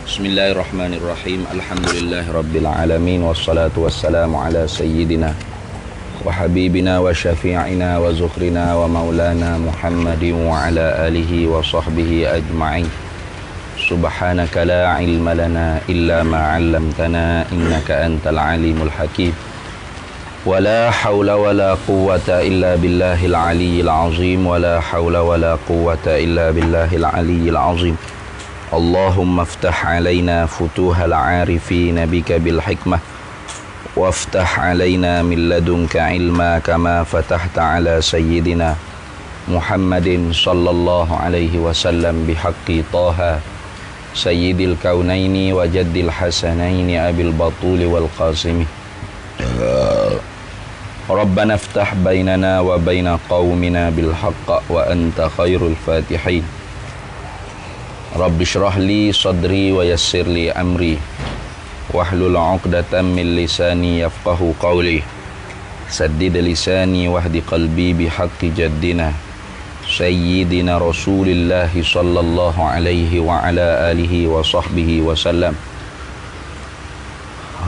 Bismillahirrahmanirrahim. Alhamdulillahirabbil alamin wassalatu wassalamu ala sayyidina wa habibina wa syafi'ina wa zukhrina wa maulana Muhammadin wa ala alihi wa sahbihi ajma'in. Subhanaka la ilma lana illa ma 'allamtana innaka antal alimul hakim. Wa la hawla wa la quwwata illa billahil aliyyil azim. Wa la hawla wa la quwwata illa billahil aliyyil azim. Allahumma aftah alaina futuhal arifin bika bil hikmah waftah alaina min ladunka ilma kama fatahta ala sayyidina Muhammadin sallallahu alaihi wasallam bihaqqi Taha sayyidil kaunaini wa jaddil hasanaini abil batuli wal qasimi. Rabbana aftah bainana wa baina qaumina bil haqq wa anta khairul fatihin. Rabbi syrah li sadri wa yassir li amri wahlul 'uqdatam min lisani yafqahu qawli saddid lisani wahdi qalbi bihaqqi jaddina sayyidina Rasulillah sallallahu alaihi wa ala alihi wa sahbihi wa sallam.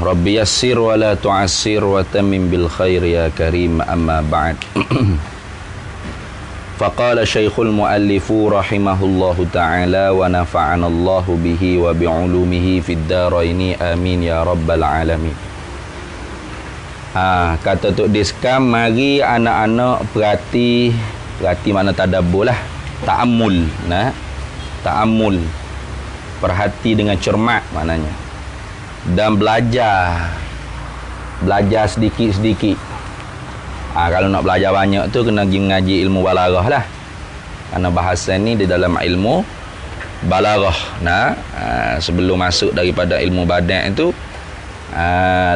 Rabbi yassir wa la tu'assir wa tammim bil khair ya karim, amma ba'd. Faqala Syekhul Muallifu rahimahullahu ta'ala wa nafa'ana Allahu bihi wa bi'ulumihi fid daraini amin ya rabbal alamin. Kata Tok Diskam, mari anak-anak perhati mana tadabbur lah, ta'ammul, ta'ammul, perhati dengan cermat maknanya, dan belajar sedikit-sedikit. Kalau nak belajar banyak tu kena pergi mengaji ilmu balaghah lah. Kerana bahasa ni di dalam ilmu balaghah. Sebelum masuk daripada ilmu badan itu,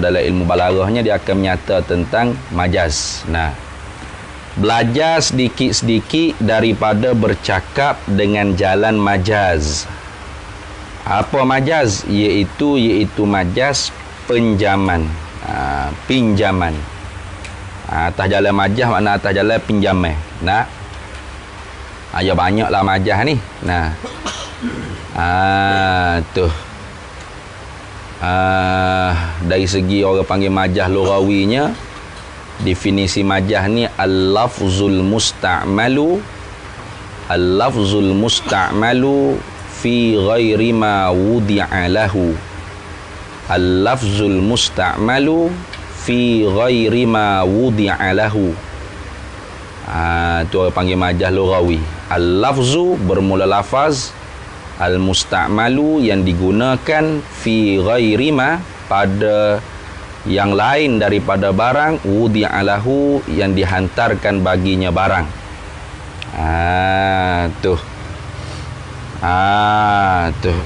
dalam ilmu balaghahnya dia akan menyata tentang majaz. Belajar sedikit-sedikit daripada bercakap dengan jalan majaz. Apa majaz? Iaitu majaz pinjaman. Pinjaman. Atas jalan majah makna atas jalan pinjaman. Ya banyaklah majah ni. Tu. Dari segi orang panggil majah lughawinya, definisi majah ni al-lafzul musta'malu fi ghairi ma wudi'a lahu. Al-lafzul musta'malu fi ghairi ma wudi'a lahu. Tu orang panggil majaz lughawi. Al-lafzu bermula lafaz, al-musta'malu yang digunakan, fi ghairi ma pada yang lain daripada barang, wudi'a lahu yang dihantarkan baginya barang. Tu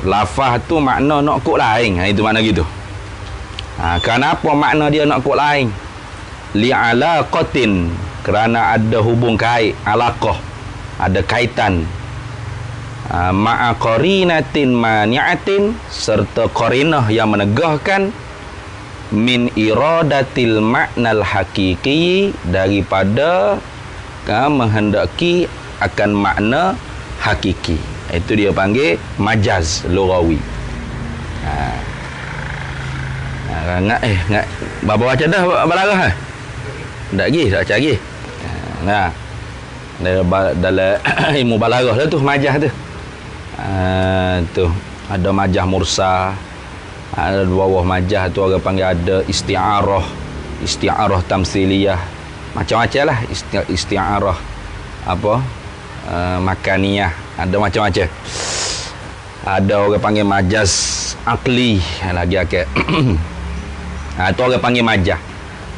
lafaz tu makna nak kok lain. Itu makna gitu. Kenapa makna dia nak kod lain? Li'alaqatin, kerana ada hubung kait, alaqah, ada kaitan. Ma'a qarinatin mani'atin, serta qarinah yang menegahkan, min iradatil ma'nal hakiki, daripada menghendaki akan makna hakiki. Itu dia panggil majaz lughawi. Bawa baca dah balaghah. Tak cari. Dalam ilmu balaghah tu majah tu. Tu ada majah mursa, ada bawah majah tu orang panggil ada isti'arah tamtsiliyah. Macam-macam lah isti'arah makaniyah, ada macam-macam. Ada orang panggil majaz akli lagi akal. Itu orang panggil majah.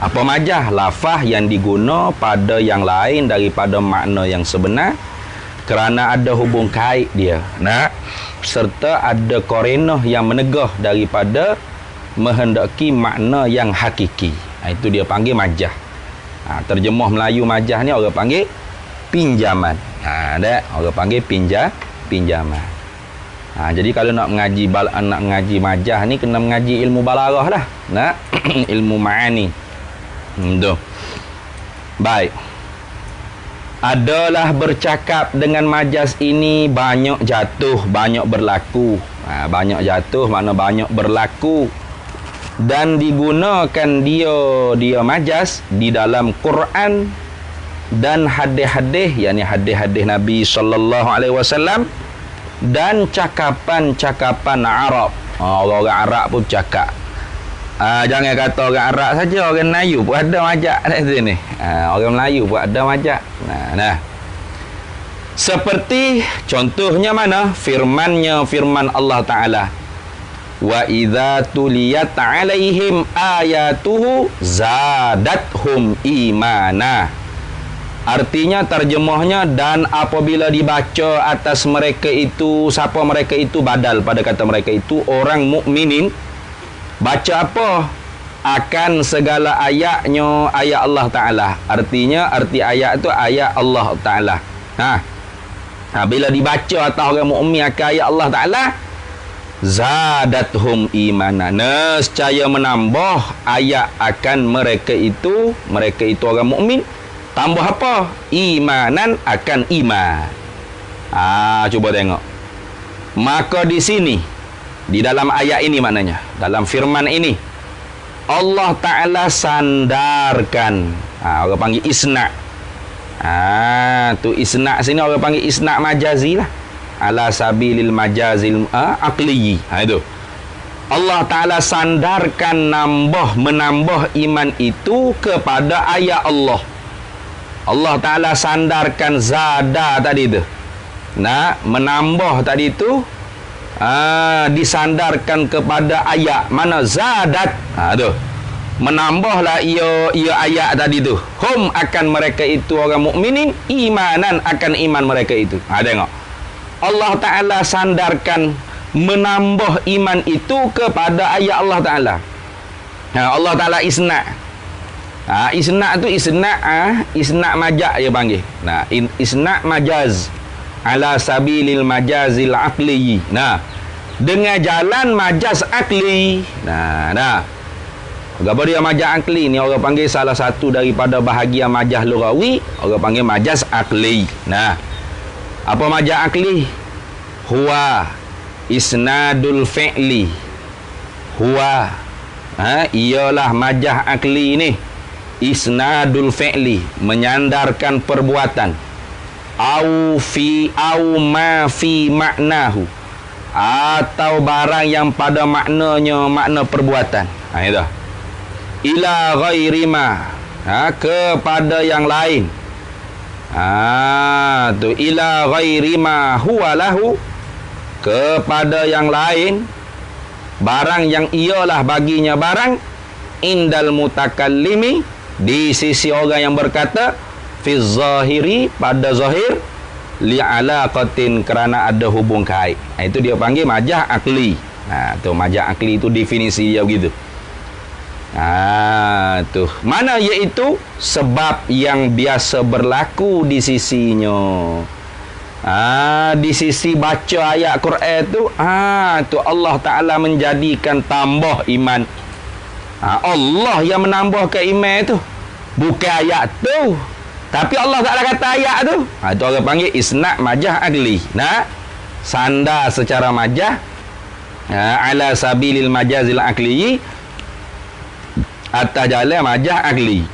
Apa majah? Lafaz yang diguna pada yang lain daripada makna yang sebenar, kerana ada hubung kait dia. Serta ada qarinah yang menegah daripada menghendaki makna yang hakiki. Itu dia panggil majah. Terjemah Melayu majah ni orang panggil pinjaman. Orang panggil pinjaman. Jadi kalau nak mengaji majah ni kena mengaji ilmu balaghah lah. Ilmu ma'ani. Baik. Adalah bercakap dengan majaz ini banyak jatuh, banyak berlaku. Banyak jatuh makna banyak berlaku. Dan digunakan dia majaz di dalam Quran dan hadis-hadis, yakni hadis-hadis Nabi sallallahu alaihi wasallam, dan cakapan-cakapan Arab. Orang Arab pun cakap. Jangan kata orang Arab saja, orang Melayu pun ada majak kat sini. Orang Melayu pun ada majak. Nah. Seperti contohnya mana? Firman Allah Ta'ala. Wa idza tuliyat 'alaihim ayatuhu zadathum imana. Artinya, terjemahnya, dan apabila dibaca atas mereka itu, siapa mereka itu, badal pada kata mereka itu orang mukminin, baca apa? Akan segala ayatnya ayat Allah Ta'ala. Artinya, arti ayat itu ayat Allah Ta'ala. Bila dibaca atas orang mukmin akan ayat Allah Ta'ala, zadathum imana, nescaya menambah ayat akan mereka itu orang mukmin. Tambah apa? Imanan, akan iman. Cuba tengok. Maka di sini, di dalam ayat ini, maknanya dalam firman ini, Allah Ta'ala sandarkan, orang panggil isna'. Tu isna' sini orang panggil isna' majazi lah, ala sabilil majazil aqli. Itu Allah Ta'ala sandarkan, menambah iman itu kepada ayat Allah. Allah Ta'ala sandarkan zada tadi tu. Menambah tadi tu, disandarkan kepada ayat. Mana zadat? Tu. Menambahlah ia ayat tadi tu. Hum, akan mereka itu orang mukminin, imanan, akan iman mereka itu. Tengok. Allah Ta'ala sandarkan, menambah iman itu kepada ayat Allah Ta'ala. Allah Ta'ala isna'. Isna' tu isna' majaz dia panggil. Isna' majaz ala sabilil majazil aqli. Dengan jalan majaz akli. Apa dia majaz akli ni? Orang panggil salah satu daripada bahagian majaz lughawi, orang panggil majaz akli. Apa majaz akli? Huwa isnadul fi'li. Huwa ialah majaz akli ni, isnadul fi'li, menyandarkan perbuatan, au ma fi maknahu, atau barang yang pada maknanya, makna perbuatan. Itu ila ghairi ma, kepada yang lain. Tu ila ghairi ma huwa lahu, kepada yang lain, barang yang ialah baginya barang, indal mutakallimi, di sisi orang yang berkata, fi zahiri, pada zahir, li'alaqatin, kerana ada hubung kait. Itu dia panggil majaz akli. Tu majaz akli itu definisi dia begitu. Tu mana, iaitu sebab yang biasa berlaku di sisinya. Di sisi baca ayat Quran tu, tu Allah Ta'ala menjadikan tambah iman. Allah yang menambahkan iman tu, bukan ayat tu, tapi Allah Ta'ala kata ayat tu. Itu orang panggil isna' majaz akli. Sandar secara majaz, ala sabilil majazil akli, atas jalan majaz akli.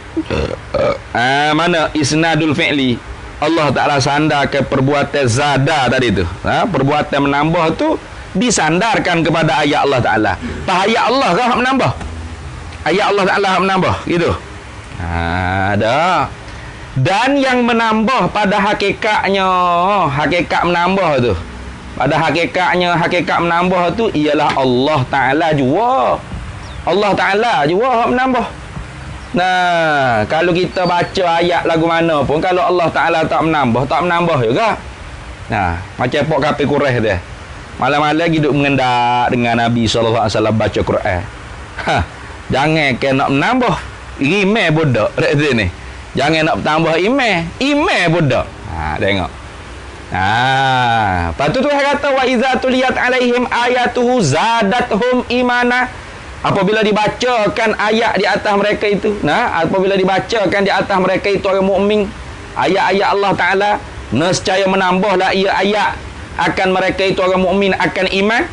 Mana isnadul fi'li, Allah Ta'ala sandarkan perbuatan zada tadi tu. Perbuatan menambah tu disandarkan kepada ayat Allah Ta'ala. Ayat Allah kah menambah? Ayat Allah Ta'ala menambah gitu. Ada. Dan yang menambah pada hakikatnya, hakikat menambah tu, pada hakikatnya, hakikat menambah tu ialah Allah Ta'ala jua. Allah Ta'ala jua menambah. Kalau kita baca ayat lagu mana pun, kalau Allah Ta'ala tak menambah juga. Macam Pok Kapi Quraisy dia, malam-malam hidup mengendak dengan Nabi SAW baca Quran. Jangan ke nak menambah iman budak dekat sini. Jangan nak tambah iman budak. Tengok. Lepas tu Tuhan kata, wa iza tuliyat alaihim ayatuhu zadathum imana. Apabila dibacakan ayat di atas mereka itu, apabila dibacakan di atas mereka itu orang mukmin, ayat-ayat Allah Ta'ala, nescaya menambahlah ia ayat akan mereka itu orang mukmin, akan iman.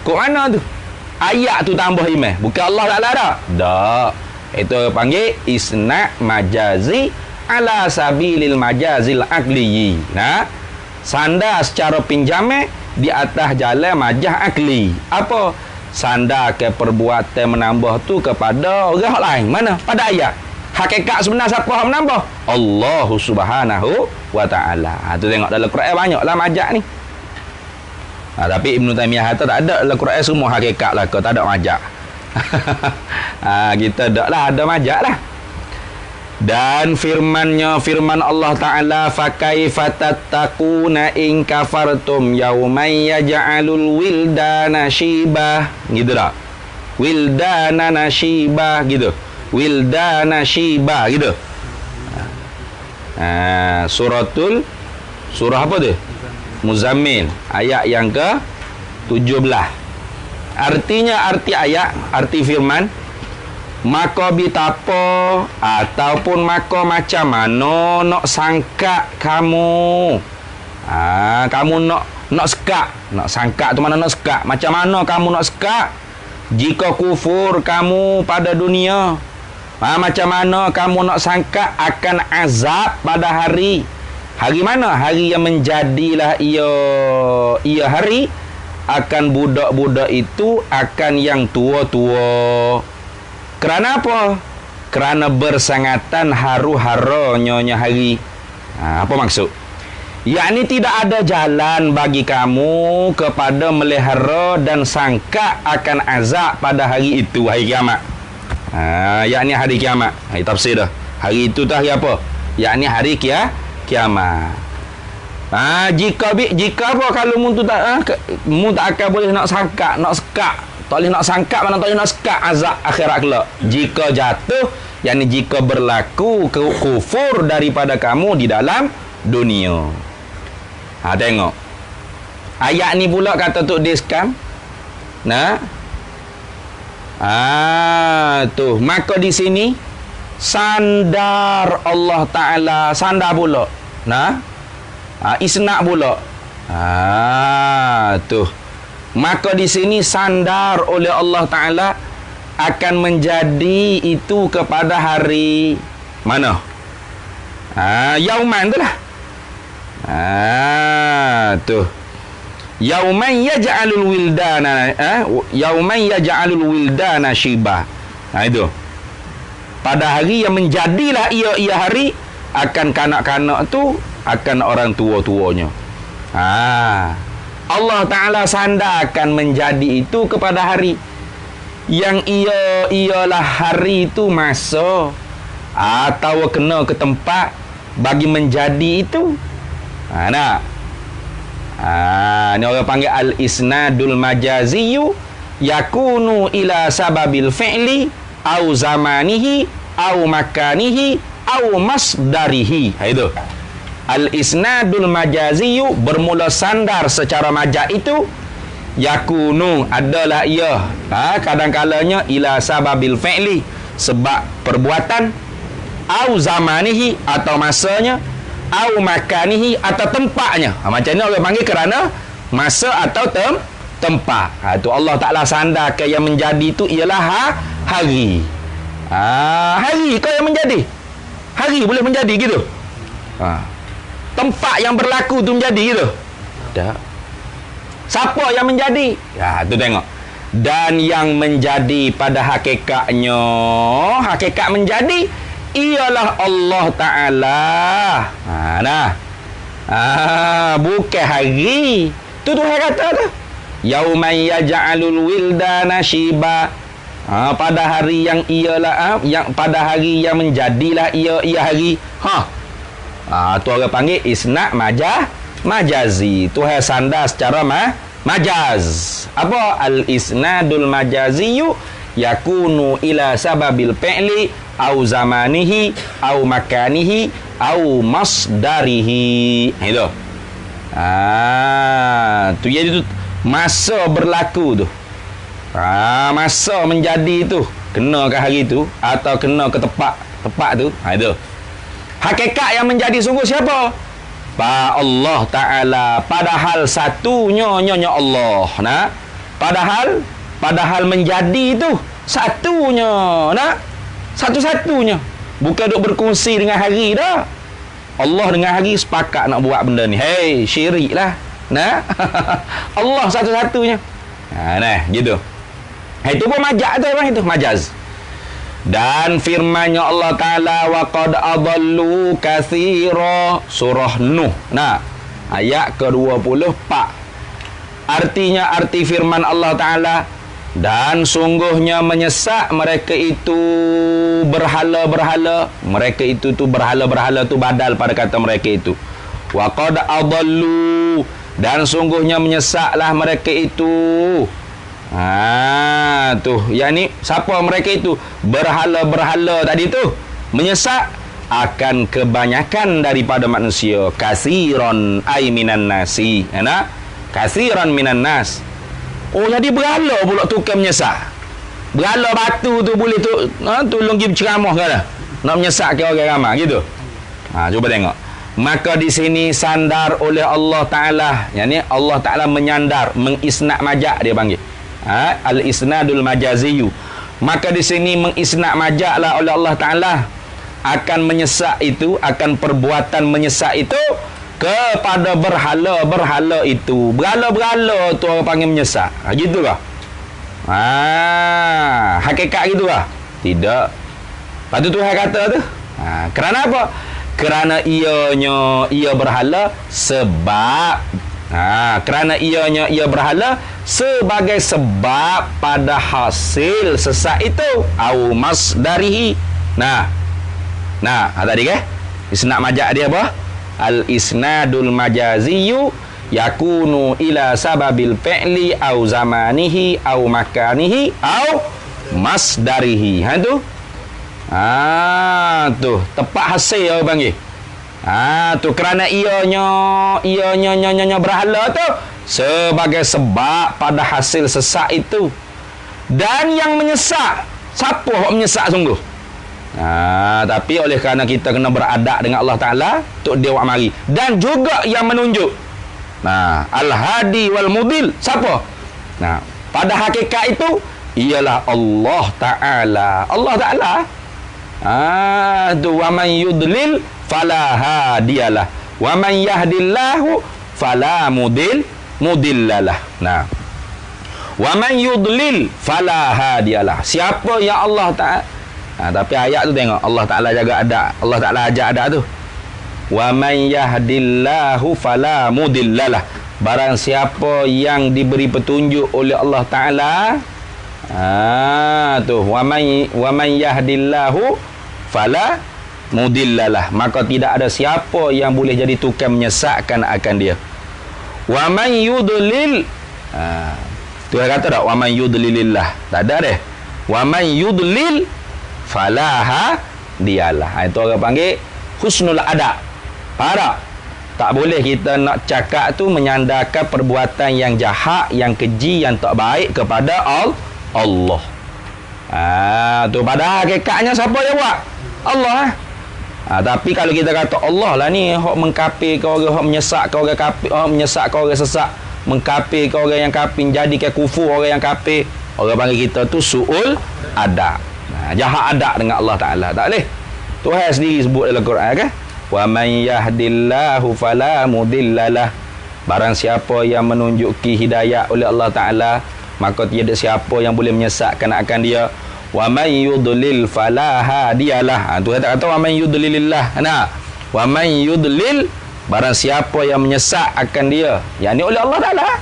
Kok mana tu? Ayat tu tambah imam. Bukan Allah Ta'ala dah. Tak. Itu panggil isna' majazi ala sabilil majazil akliyi. Sandar secara pinjaman di atas jalan majaz akli. Apa? Sandar ke perbuatan menambah tu kepada orang lain. Mana? Pada ayat. Hakikat sebenar siapa yang menambah? Allah Subhanahu wa Ta'ala. Tu tengok dalam Quran banyaklah majaz ni. Tapi Ibn Taymiyah kata tak ada dalam Quran semua hakikat lah. Kau tak ada majaz. Kita ada majaz lah. Dan firman Allah Ta'ala, fakaifa tattaquna in kafartum yawman yaj'alul wildana shibah. Gitu tak? Wildana nashibah gitu. Wildana shibah gitu. Surah apa tu? Muzammil, ayat yang ke-17. Artinya, arti ayat, arti firman, maka bitapa ataupun maka macam mana nak sangka kamu. Kamu nak sekak. Nak sangka tu mana nak sekak? Macam mana kamu nak sekak jika kufur kamu pada dunia? Macam mana kamu nak sangka akan azab pada hari mana? Hari yang menjadilah ia hari akan budak-budak itu akan yang tua-tua. Kerana apa? Kerana bersangatan haru-haronyonya hari. Apa maksud? Yakni tidak ada jalan bagi kamu kepada melihara dan sangka akan azab pada hari itu, hari kiamat. Yakni hari kiamat. Hari tafsir dah. Hari itu tu hari apa? Yakni hari kiamat. Jika apa kalau mu tak akan boleh nak sangka, nak sekak. Tak boleh nak sangka, mana tak boleh nak sekak azab akhirat kelak. Jika jatuh, yakni jika berlaku kufur daripada kamu di dalam dunia. Tengok. Ayat ni pula kata Tok Diskam. Tu. Maka di sini sandar Allah Ta'ala, sandar pula. Isna' pula. Tu. Maka di sini sandar oleh Allah Ta'ala akan menjadi itu kepada hari mana? Yauman tu lah. Tu. Yauman yaj'alul wildana yauman yaj'alul wildana shibah. Itu. Pada hari yang menjadilah ia hari akan kanak-kanak tu akan orang tua-tuanya. Allah Ta'ala sandarkan menjadi itu kepada hari yang ialah hari itu masa atau kena ke tempat bagi menjadi itu. Ni orang panggil al-isnadul majaziyu yakunu ila sababil fi'li au zamanihi au makanihi au masdarihi. Itu al-isnadul majaziyu, bermula sandar secara majaz itu, yakunu adalah ia kadang-kalanya ila sababil fi'li, sebab perbuatan, au zamanihi atau masanya, au makanihi atau tempatnya. Macam ni orang panggil kerana masa atau tempat. Itu Allah Ta'ala sandarkan yang menjadi itu ialah hari. Hari kau yang menjadi. Hari boleh menjadi gitu. Tempat yang berlaku tu menjadi gitu. Tak. Siapa yang menjadi? Tu tengok. Dan yang menjadi pada hakikatnya, hakikat menjadi ialah Allah Ta'ala. Bukan hari. Tu Tuhan kata tu. Yauman yaj'alul wildana shiba. Pada hari yang ialah yang pada hari yang menjadilah ia hari. Tu orang panggil isna' majazi. Tuhan sandar secara majaz. Apa? Al-isnadul majaziyu yakunu ila sababil fi'li au zamanihi au makanihi au masdarihi. Itu. Tu jadi tu masa berlaku tu. Masa menjadi tu kena ke hari tu atau kena ke tempat tu. Itu. Hakikat yang menjadi sungguh siapa? Allah Ta'ala. Padahal satunya nyonya Allah. Padahal menjadi itu satunya, nak? Satu-satunya. Bukan duk berkongsi dengan hari dah. Allah dengan hari sepakat nak buat benda ni. Hei, syirik lah. Nah. Allah satu-satunya. Nah, gitu. Itu pun majaz tu bang, itu majaz. Dan firman-Nya Allah Ta'ala, wa qad adallu katsira, surah Nuh. Nah, ayat ke-24. Artinya, arti firman Allah Ta'ala, dan sungguhnya menyesak mereka itu berhala-berhala. Mereka itu tu berhala-berhala tu badal pada kata mereka itu. Wa qad adallu, dan sungguhnya menyesaklah mereka itu. Yang ni siapa mereka itu? Berhala-berhala tadi tu menyesak akan kebanyakan daripada manusia. Kasiron ay minan nasi. Kasiron minan nas. Oh, jadi berhala pula tukar menyesak. Berhala batu tu boleh tu tolong pergi berceramah ke dah. Nak menyesak ke orang ramai gitu. Cuba tengok. Maka di sini sandar oleh Allah Ta'ala. Yang ni Allah Ta'ala menyandar, mengisnad majak dia panggil. Al-isnadul majaziyu. Maka di sini mengisnad majaklah oleh Allah Ta'ala akan menyesak itu, akan perbuatan menyesak itu kepada berhala-berhala itu. Berhala-berhala tu orang panggil menyesak. Gitu kah? Hakikat gitu kah? Tidak. Lepas tu Tuhan kata tu. Kerana apa? Kerana ia berhala sebab kerana ia berhala sebagai sebab pada hasil sesat itu au masdarihi. Tadi ke isnad majaz dia apa? Al isnadul majaziyu yakunu ila sababil fi'li au zamanihi au makanihi au masdarihi. Tu tepat hasil orang panggil. Tu kerana ianya berhala tu sebagai sebab pada hasil sesak itu. Dan yang menyesak, siapa yang menyesak sungguh? Tapi oleh kerana kita kena beradab dengan Allah Ta'ala, untuk dia buat mari. Dan juga yang menunjuk. Al-hadi wal mudil, siapa? Pada hakikat itu ialah Allah Ta'ala. Allah Ta'ala. Tu wa man yudlil fala hadiyalah wa man yahdillahu fala mudillalah. Wa man yudlil fala hadiyalah. Siapa yang Allah Ta'ala. Tapi ayat tu tengok Allah Ta'ala jaga adab. Allah Ta'ala ajak adab tu. Wa man yahdillahu fala mudillalah. Barang siapa yang diberi petunjuk oleh Allah Ta'ala, tu wa man yahdillahu fala mudillalah, maka tidak ada siapa yang boleh jadi tukang menyesatkan akan dia. Wa man yudlil, Tuhan kata tak wa man yudlilillah, tak ada deh. Wa man yudlil falaha dialah. Itu orang panggil husnul adab. Para tak boleh kita nak cakap tu menyandarkan perbuatan yang jahat, yang keji, yang tak baik kepada Allah. Tu pada hakikatnya siapa yang buat? Allah. Tapi kalau kita kata Allah lah ni hok mengkafir ke orang, hok menyesak ke orang kafir, hok menyesak ke orang sesat, mengkafir ke orang yang kafir, jadikan kufur orang yang kafir, orang panggil kita tu su'ul adab. Jahat adab dengan Allah Ta'ala. Tak boleh. Tuhan sendiri sebut dalam Quran kan? Wa man yahdillahu fala mudillalah. Barang siapa yang menunjuki hidayah oleh Allah Ta'ala, maka tiada siapa yang boleh menyesatkan akan dia. Wa man yudlil fala hadiyalah. Tuhan tak kata wa man yudlilillah. Wa man yudlil, barang siapa yang menyesat akan dia, yang ni oleh Allah Ta'ala,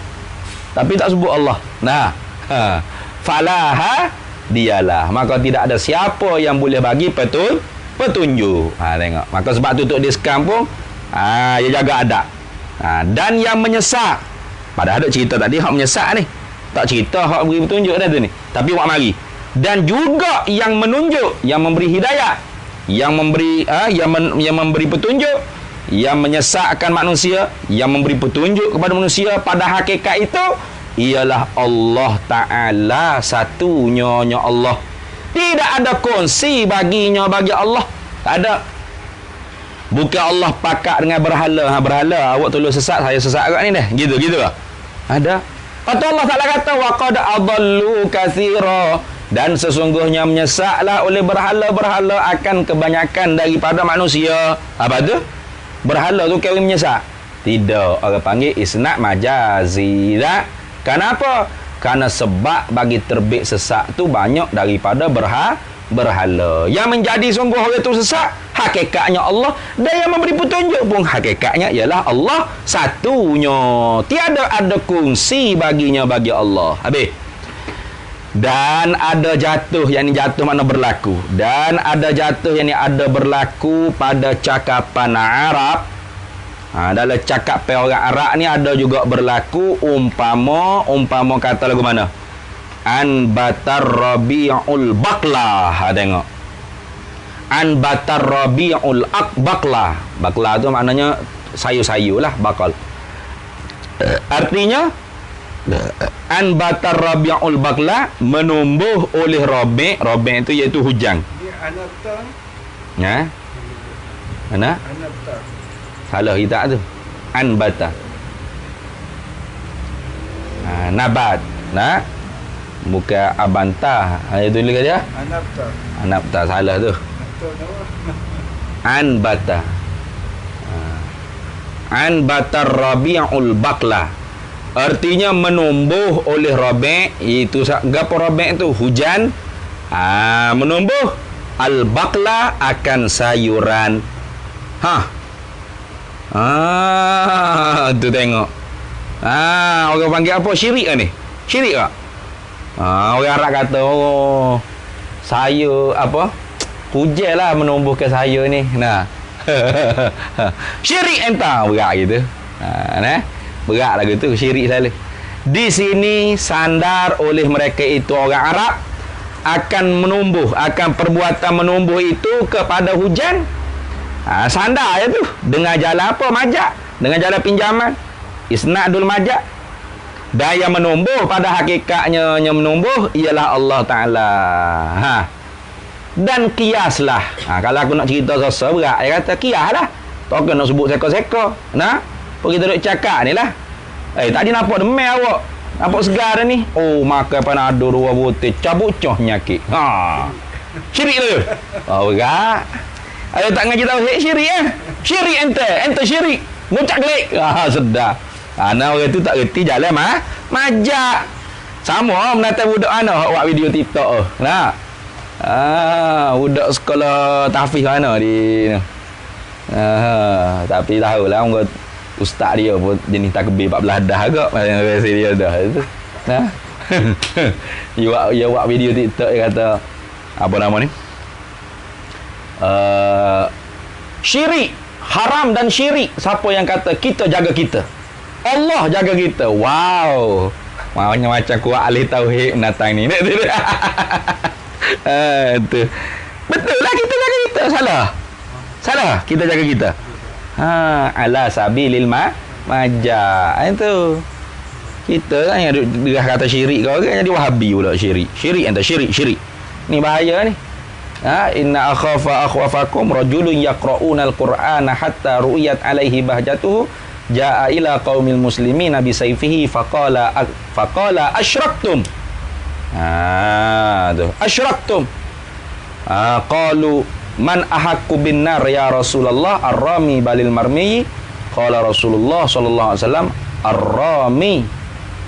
tapi tak sebut Allah. Fala hadiyalah, maka tidak ada siapa yang boleh bagi petunjuk. Tengok. Maka sebab tu untuk diskam pun dia jaga adab. Dan yang menyesak, padahal ada cerita tadi hak menyesak ni, tak cerita hak beri petunjuk dah tu ni, tapi buat mari. Dan juga yang menunjuk, yang memberi hidayah, yang memberi yang memberi petunjuk, yang menyesatkan manusia, yang memberi petunjuk kepada manusia, pada hakikat itu ialah Allah Ta'ala, satunya Allah. Tidak ada kongsi bagi Allah. Tak ada. Bukan Allah pakat dengan berhala. Berhala awak tolong sesat, saya sesat kat ni dah. Gitu lah. Ada. Kata Allah Ta'ala kata wa qad adallu katsira, dan sesungguhnya menyesatlah oleh berhala-berhala akan kebanyakan daripada manusia. Apa tu? Berhala tu kau menyesat? Tidak, orang panggil isnad majazi. Tak? Kenapa? Karena sebab bagi terbit sesat tu banyak daripada berhala. Yang menjadi sungguh orang itu sesat, hakikatnya Allah. Dan yang memberi petunjuk pun hakikatnya ialah Allah satunya. Tiada ada kongsi baginya bagi Allah. Habis. Dan ada jatuh, yang ini jatuh makna berlaku. Dan ada jatuh, yang ini ada berlaku pada cakapan Arab. Dalam cakapan orang Arab ni ada juga berlaku umpama kata lagu mana? Anbatar rabi'ul baqla. Tengok. Anbatar rabi'ul baqla. Baqla tu maknanya sayur-sayur lah, bakal. Artinya anbatar rabi'ul baqla, menumbuh oleh rabi'. Rabi' itu iaitu hujan. Anabta. Ya. Mana? Anabta. Salah kita tu. Anbata. Nabat. Nah. Bukan abantah. Itu tulis dia. Anabta. Anabta, salah tu. Anbata. Anbatar rabi'ul baqla. Artinya menumbuh oleh rabi'. Itu gapo rabi' tu? Hujan. Menumbuh al-baqla akan sayuran. Tu tengok. Orang panggil apa? Syirik ni? Syirik tak? Orang Arab kata, sayur apa? Hujan lah menumbuhkan sayur ni. Nah. Syirik entah berat gitu. Berat lagu tu, syirik sekali. Di sini sandar oleh mereka itu orang Arab akan menumbuh, akan perbuatan menumbuh itu kepada hujan. Sandar je tu. Dengan jalan apa? Majak. Dengan jalan pinjaman. Isnadul majak. Dan yang menumbuh pada hakikatnya, yang menumbuh ialah Allah Ta'ala. Dan kiaslah. Kalau aku nak cerita rasa berat, dia kata kiaslah. Tak nak sebut seka-seka. Nah, kita duduk cakap ni lah. Tadi nampak demam awak. Nampak segar ni. Makan panado 2 butir. Cabut coh nyakit. Syirik tu. Berat. Ayo tak ngaji tauhid syirik Syirik ente syirik. Ngucak gelik. Sedar. Orang tu tak reti jalan majak. Sama menata budak buat video TikTok. Nah. Budak sekolah tahfiz mana di tapi tahulah orang ustaz dia pun jenis takbir 14 dah agak macam versi dia dah itu. Nah. Dia buat video TikTok, dia kata apa nama ni? Syirik, haram dan syirik. Siapa yang kata kita jaga kita? Allah jaga kita. Wow. Macam kuat ahli tauhid menatang ni. Tu. Betul lah kita jaga kita. Salah kita jaga kita. Ala sabilil majah. Itu. Kita kan yang dia kata syirik kau kan jadi wahabi pula syirik. Syirik. Ni bahaya ni. Inna akhwafakum rajulun yaqra'una al-Qur'ana hatta ru'iyat alaihi bahjatuhu ja'a ila qaumil muslimin bi sayfihi faqala asyraktum. Asyraktum. Qalu man ahaqqu bin nar ya Rasulullah ar-rami balil marmi. Qala Rasulullah sallallahu alaihi wasallam ar-rami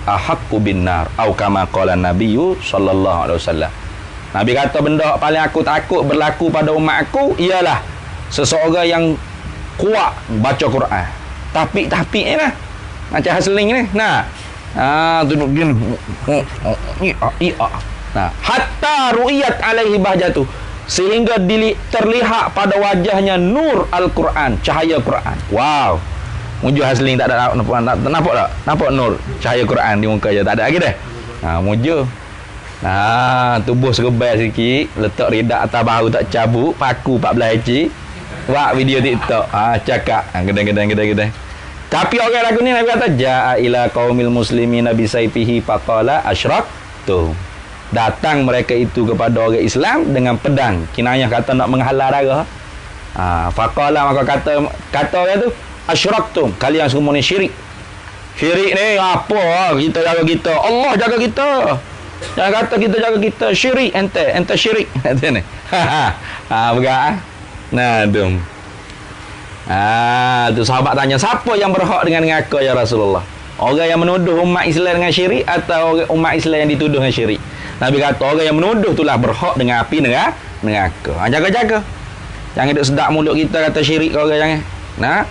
ahaqqu bin nar atau kama qala nabiyyu sallallahu alaihi wasallam. Nabi kata benda paling aku takut berlaku pada umat aku ialah seseorang yang kuat baca Quran. Tapi ni lah. Macam Hasling ni. Duduk gini. Hatta ru'iyat alaihi bahjatu. Sehingga terlihat pada wajahnya nur Al-Quran. Cahaya Quran. Wow. Mujuh Hasling tak ada nampak tak? Nampak nur cahaya Quran di muka je. Tak ada lagi dah. Mujuh. Tubuh serebel sikit, letak ridak atas bahu tak cabut, paku 14 inci, buat video TikTok. Cakap gedang. Tapi orang lagu ni Nabi kata ja'a ila qaumil muslimin bi sayfihi faqala asyraktu. Datang mereka itu kepada orang Islam dengan pedang. Kinayah kata nak menghalau darah. Faqala maka kata orang tu asyraktum, kalian semua ni syirik. Syirik ni apa? Kita jaga kita. Allah jaga kita. Jangan kata kita jaga kita. Syirik ente syirik. Kata ni. Bergerak. Nah, dum. Tu sahabat tanya, siapa yang berhak dengan aku ya Rasulullah? Orang yang menuduh umat Islam dengan syirik atau umat Islam yang dituduh dengan syirik? Nabi kata orang yang menuduh itulah berhak dengan api neraka. Jaga-jaga. Jangan duk sedap mulut kita kata syirik kau orang jangan. Nah.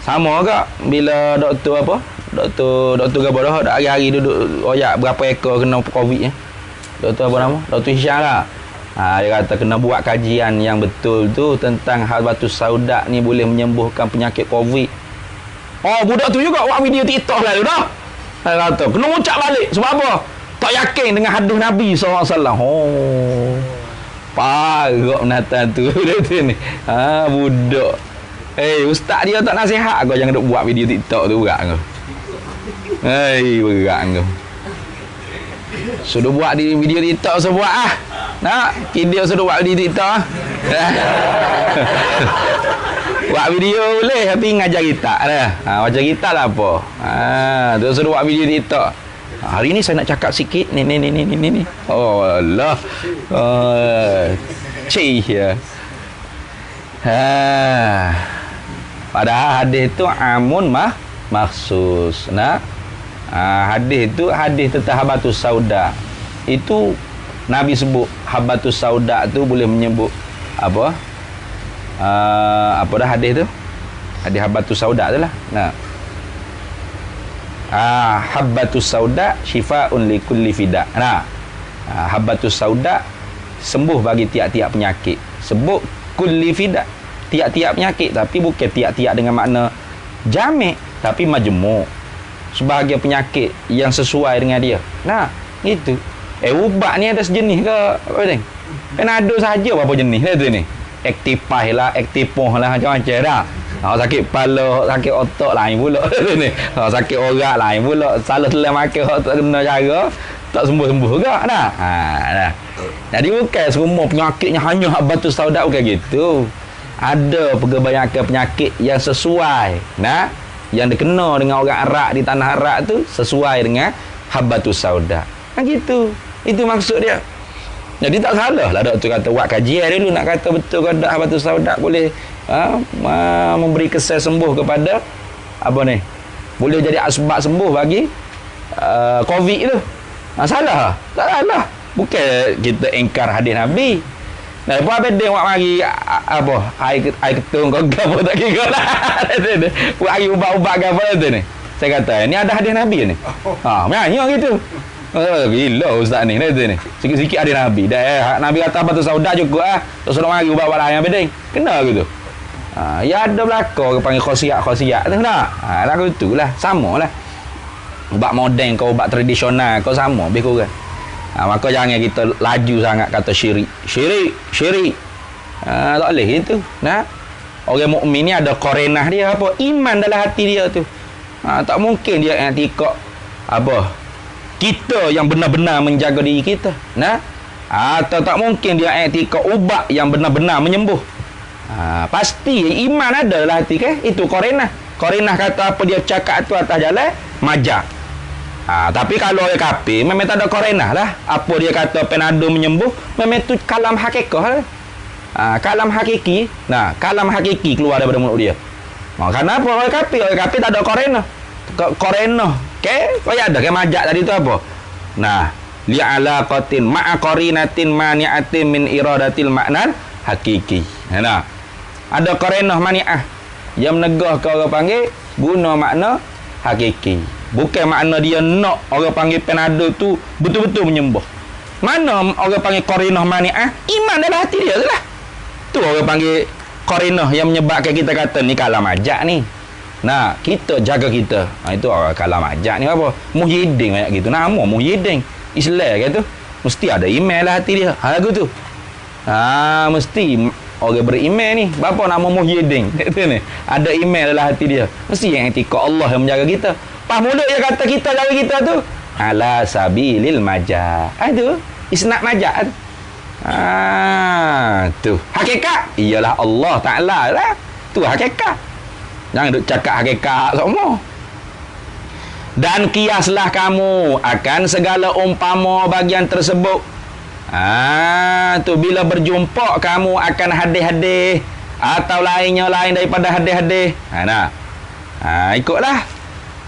Sama ke bila doktor apa? Doktor Gabodoh dah hari-hari duduk royak berapa ekor kena Covid Doktor apa nama? Doktor Hisham lah. Dia kata kena buat kajian yang betul tu tentang habatus sauda ni boleh menyembuhkan penyakit Covid. Oh, budak tu juga buat video TikTok lah tu dah. Dia kata kena ucap balik. Sebab apa? Tak yakin dengan hadis Nabi SAW. Oh. Parok menatan tu dia tu ni. Budak. Ustaz dia tak nasihat kau jangan duk buat video TikTok tu berat kau. Berat kau. Sudah buat di video TikTok sebuat Nak? Dia sudah buat video TikTok buat video boleh tapi ngajar kita dah. Macam kita lah apa. Tu sudah buat video TikTok. Hari ni saya nak cakap sikit ni. Oh Allah. Cih ya. Padahal hadis tu amun maksus. Nah. Hadis tu hadis tentang habatus sauda. Itu Nabi sebut habatus sauda tu boleh menyebut apa? Apa dah hadis tu? Hadis habatus sauda tu lah. Nah. Habatus sauda syifaun li kulli fida. Nah. Habatus sauda sembuh bagi tiap-tiap penyakit. Sebut kulli fida, tiap-tiap penyakit, tapi bukan tiap-tiap dengan makna jamek, tapi majmuk. Sebahagian penyakit yang sesuai dengan dia. Nah, gitu. Ubat ni ada sejenis ke? Apa ni? Panado saja berapa jenis dah tu ni. Actify lah, Actipoh lah, macam-macam dah. Sakit kepala, sakit otak lain pula tu ni. Sakit orat lain pula. Salah telah makan tak kena cara, tak sembuh-sembuh juga dah. Dah. Jadi bukan semua penyakitnya hanya habatus sauda, bukan gitu. Ada kebanyakan penyakit yang sesuai. Nah, yang dikena dengan orang Arab di tanah Arab tu sesuai dengan habatus sauda. Gitu. Itu maksud dia. Jadi tak salah lah doktor kata buat kajian dulu nak kata betul ke tak habatus sauda boleh memberi kesan sembuh kepada apa ni? Boleh jadi asbab sembuh bagi Covid tu. Salah? Tak salah. Bukan kita ingkar hadis Nabi. Nah, apa benda buat mari apa? Air ketung kau gapo tak kira lah. Buat air ubat-ubat gapo tu ni. Saya kata, ni ada hadis Nabi ni. Macam gitu. Gila ustaz ni ni. Sikit-sikit hadis Nabi. Dah Nabi kata apa tu sauda cukup Tak suruh mari ubat-ubat lain benda. Kena gitu. Ya ada belaka panggil khosiat tu nak. Lagu itulah, samalah. Ubat moden kau ubat tradisional kau sama lebih kurang. Maka jangan kita laju sangat kata syirik. Tak boleh itu. Nah. Orang mukmin ni ada qarinah dia apa? Iman dalam hati dia tu. Tak mungkin dia i'tikad apa? Kita yang benar-benar menjaga diri kita. Nah. Atau tak mungkin dia i'tikad ubat yang benar-benar menyembuh. Pasti iman ada dalam hati ke? Itu qarinah. Qarinah kata apa dia cakap tu atas jalan majak. Tapi kalau orang kafir memang tak ada qarinah lah. Apa dia kata panado menyembuh, memang tu kalam hakikah lah. Kalam hakiki. Nah, kalam hakiki keluar daripada mulut dia. Kenapa orang kafir? Orang kafir tak ada qarinah. Qarinah. Kau ada ke majak tadi tu apa? Nah, li'alaqatin ma'a qarinatin mani'atin min iradatil ma'nan hakiki. Nah. Ada qarinah mani'ah yang menegah ke orang panggil guna makna hakiki. Bukan makna dia nak orang panggil panado tu betul-betul menyembuh. Mana orang panggil qarinah mani'ah? Iman dalam hati dia tu lah. Tu orang panggil qarinah yang menyebabkan kita kata ni kalam ajak ni. Nah, kita jaga kita. Itu orang kalam ajak ni apa? Muhyiddin banyak gitu. Nama Muhyiddin. Islam ke tu? Mesti ada iman dalam hati dia. Lagu tu. Mesti orang beriman ni. Bapa nama Muhyiddin. Itu ni. Ada iman dalam hati dia. Mesti yang i'tikad Allah yang menjaga kita. Pas mulut dia kata kita jaga kita tu ala sabilil majah. Itu isnad majah tu. Tu hakikat ialah Allah Taala lah. Tu hakikat. Jangan duk cakap hakikat semua. Dan kiaslah kamu akan segala umpama bagian tersebut. Tu bila berjumpa kamu akan hadis-hadis atau lainnya lain daripada hadis-hadis. Ikutlah.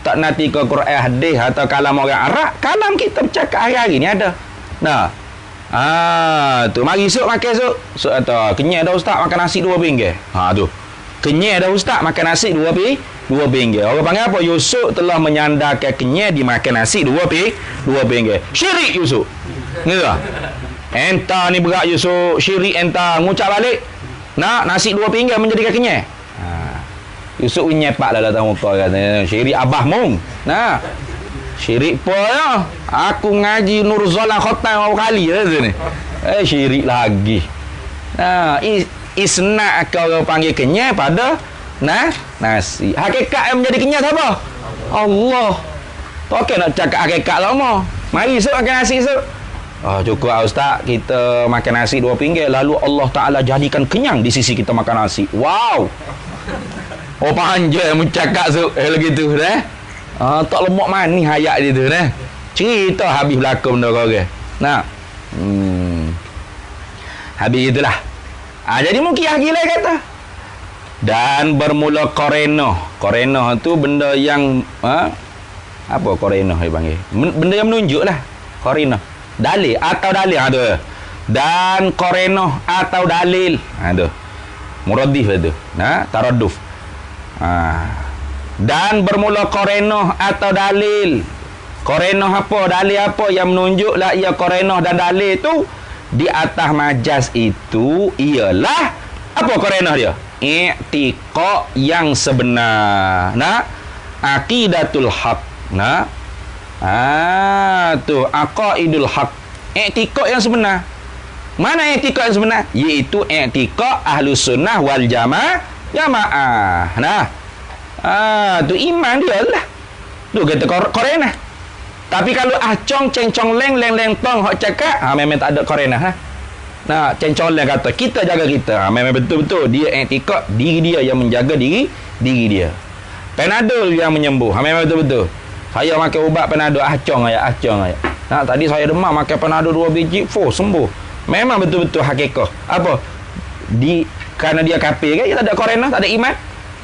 Tak nanti ke Quran hadis atau kalam orang Arab, kalam kita bercakap hari-hari ni ada. Tu mari esok makan esok. Esok kata, kenyang dah ustaz makan nasi RM2. Tu. Kenyang dah ustaz makan nasi RM2. Orang panggil apa? Yusuf telah menyandarkan kenyang dimakan nasi RM2. Syirik Yusuf. Ngerti tak? Entah ni berat Yusuf, syirik entah ngucap balik. Nak nasi RM2 menjadikan kenyang. Yusuf nyepak lah datang muka katanya, syirik abah mung. Syirik apa ya? Aku ngaji Nur Zolan khotam berapa kali lah tu ni. Syirik lagi. Isnak kau panggil kenyang pada nasi. Hakikat yang menjadi kenyang siapa? Allah. Tak nak cakap hakikat lama. Mari esok makan nasi esok. Cukup ustaz, kita makan nasi RM2 lalu Allah Ta'ala jadikan kenyang di sisi kita makan nasi. Wow. Panjang mencakap lagi tu dah. Tak lemak manis hayat dia tu dah. Cerita habis berlaku benda kau orang. Habis itulah. Jadi mungkin gila kata. Dan bermula Qorenoh. Qorenoh tu benda yang apa Qorenoh dia panggil? Benda yang menunjuk lah. Qorenoh. Dalil atau dalil tu. Dan Qorenoh atau dalil. Tu. Muradif tu. Taraduf. Dan bermula Qorenoh atau dalil. Qorenoh apa? Dalil apa yang menunjuklah ia Qorenoh dan dalil tu di atas majaz itu ialah apa Qorenoh dia? I'tiqad yang sebenar. Aqidatul haq. Tu aqaidul haq. I'tiqad yang sebenar. Mana i'tiqad yang sebenar? Iaitu i'tiqad Ahlus Sunnah wal Jamaah. Tu iman dia lah. Tu kata Qorenoh. Tapi kalau acong cencong leng tong hok cakap, memang tak ada Qorenoh. Cencong leng kata kita jaga kita. Memang betul-betul dia i'tiqad diri dia yang menjaga diri dia. Panadol yang menyembuh. Memang betul-betul. Saya makan ubat Panadol acong ayat. Tadi saya demam makan Panadol 2 biji, sembuh. Memang betul-betul hakikat. Apa? Kerana dia kafir kan, dia tak ada Qorenoh, tak ada iman,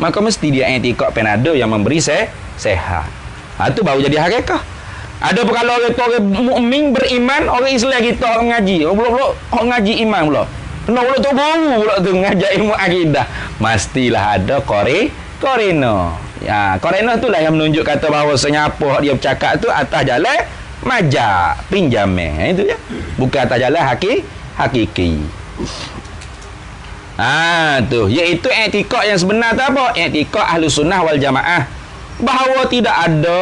maka mesti dia i'tiqad Panadol yang memberi sehat. Itu baru jadi hakikat. Ada pun kalau orang mukmin beriman, orang Islam kita orang ngaji, orang ngaji iman pula. Kena pula tu guru pula tu ngajar ilmu akidah. Mestilah ada Qorenoh. Qorenoh itulah yang menunjuk kata bahawasanya apa dia bercakap tu atas jalan majak, pinjaman. Itu je. Bukan atas jalan hakiki. Tu iaitu i'tiqad yang sebenar tu apa? I'tiqad Ahlus Sunnah wal Jamaah, bahawa tidak ada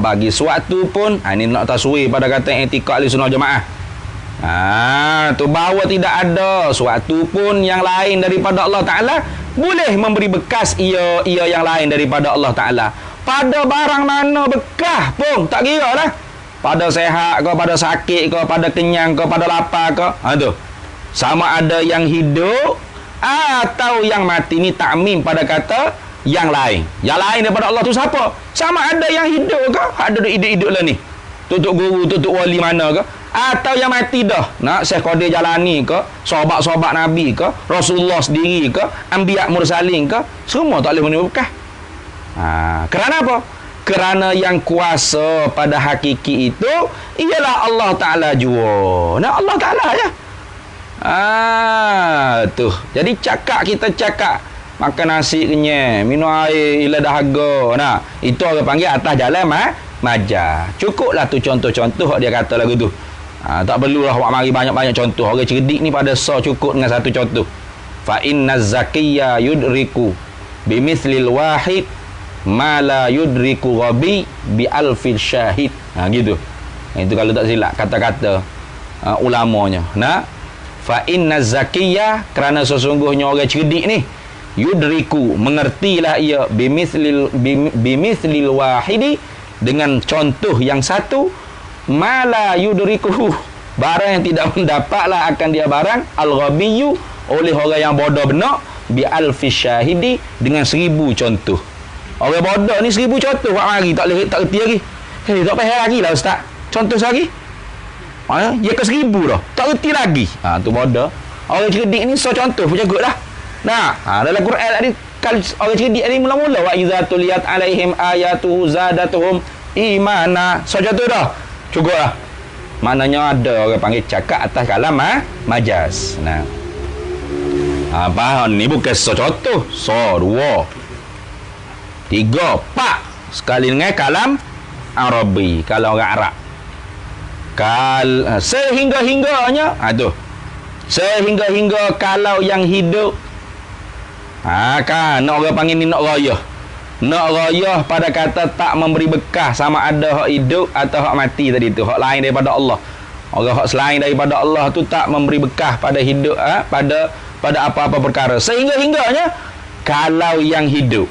bagi suatu pun ini nak taswir pada kata i'tiqad Ahlus Sunnah wal Jamaah. Tu bahawa tidak ada suatu pun yang lain daripada Allah Ta'ala boleh memberi bekas ia yang lain daripada Allah Ta'ala. Pada barang mana bekas pun tak kira lah. Pada sehat ke, pada sakit ke, pada kenyang ke, pada lapar ke. Tu sama ada yang hidup atau yang mati. Ni takmim pada kata yang lain. Yang lain daripada Allah tu siapa? Sama ada yang hidup ke, ada hidup lah ni. Tutup guru, tutup wali mana ke, atau yang mati dah. Syekh Qadir Jalani ke, sahabat-sahabat Nabi ke, Rasulullah sendiri ke, Anbiya Mursalin ke, semua tak boleh menerima bekas. Kerana apa? Kerana yang kuasa pada hakiki itu ialah Allah Ta'ala jua. Allah Ta'ala je. Tu. Jadi kita cakap makan nasi kenyang, minum air ila dahaga. Itu orang panggil atas jalan majaz. Cukuplah tu contoh-contoh dia kata lagu tu. Tak perlulah awak mari banyak-banyak contoh. Orang cerdik ni pada cukup dengan satu contoh. Fa inna zakiyya yudriku bimithlil wahid ma la yudriku ghabi bi alfil syahid. Gitu. Itu kalau tak silap kata-kata ulamanya. Fa inna zakiyya, kerana sesungguhnya orang cerdik ni yudriku, mengertilah ia bimithlil wahidi, dengan contoh yang satu, mala yudriku, barang yang tidak mendapatlah akan dia barang al-ghabiyyu, oleh orang yang bodoh benar, bi alfi syahidi, dengan 1000 contoh. Orang bodoh ni 1000 contoh buat mari tak reti lagi. Tak faham lagi lah ustaz. Contoh lagi. Ya ke 1000 dah. Tak reti lagi. Tu bodoh. Orang cerdik ni contoh pun jagut lah. Nah, dalam Quran tadi kalau orang cerdik ni mula-mula wa iza tuliyat alaihim ayatuhu zadatuhum imana. Contoh dah. Cukup lah. Maknanya ada orang panggil cakap atas kalam majaz. Nah. Faham ni bukan contoh. 2 3 4 sekali dengan kalam Arabi, kalau orang Arab. Sehingga-hingganya tu. Sehingga-hingga kalau yang hidup kan nak orang panggil ni nak rayah. Nak rayah pada kata tak memberi bekah sama ada hak hidup atau hak mati tadi tu, hak lain daripada Allah. Orang hak selain daripada Allah tu tak memberi bekah pada hidup pada apa-apa perkara. Sehingga-hingganya kalau yang hidup,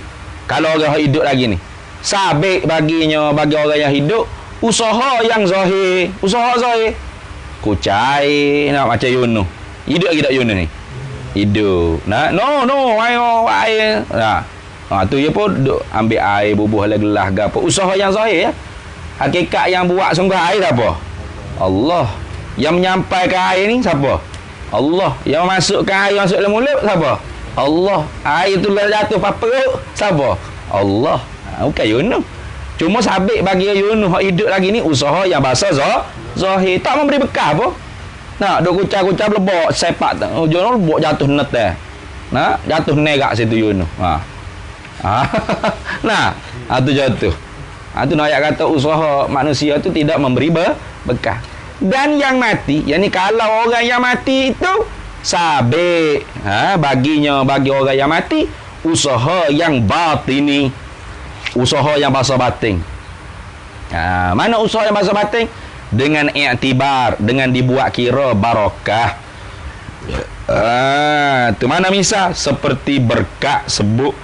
kalau orang hak hidup lagi ni, sabik baginya bagi orang yang hidup usaha yang zahir, usaha zahir. Kucai nak macam Yunus. Hidup lagi tak Yunus ni? Hidup. Nah, no, air. Nah. Tu dia pun duk ambil air bubuh dalam gelas ke apa. Usaha yang zahir ya. Hakikat yang buat sungguh air siapa? Allah. Yang menyampaikan air ni siapa? Allah. Yang masukkan air masuk dalam mulut siapa? Allah. Air tu jatuh perut siapa? Allah. Bukan Yunus. Cuma sabik bagi Yunus hak hidup lagi ni usaha yang bahasa zahir, tak memberi bekah apa. Nah, duk kucai-kucai belebok sepak Yunus lebok jatuh net dah. Nah, jatuh negak situ Yunus. Nah, tu jatuh. Tu nak ayat kata usaha manusia tu tidak memberi bekah. Dan yang mati, yakni kalau orang yang mati itu sabik, bagi orang yang mati usaha yang batini, usaha yang bahasa batin. Mana usaha yang bahasa batin? Dengan i'tibar, dengan dibuat kira barakah. Tu mana misal seperti berkat sebut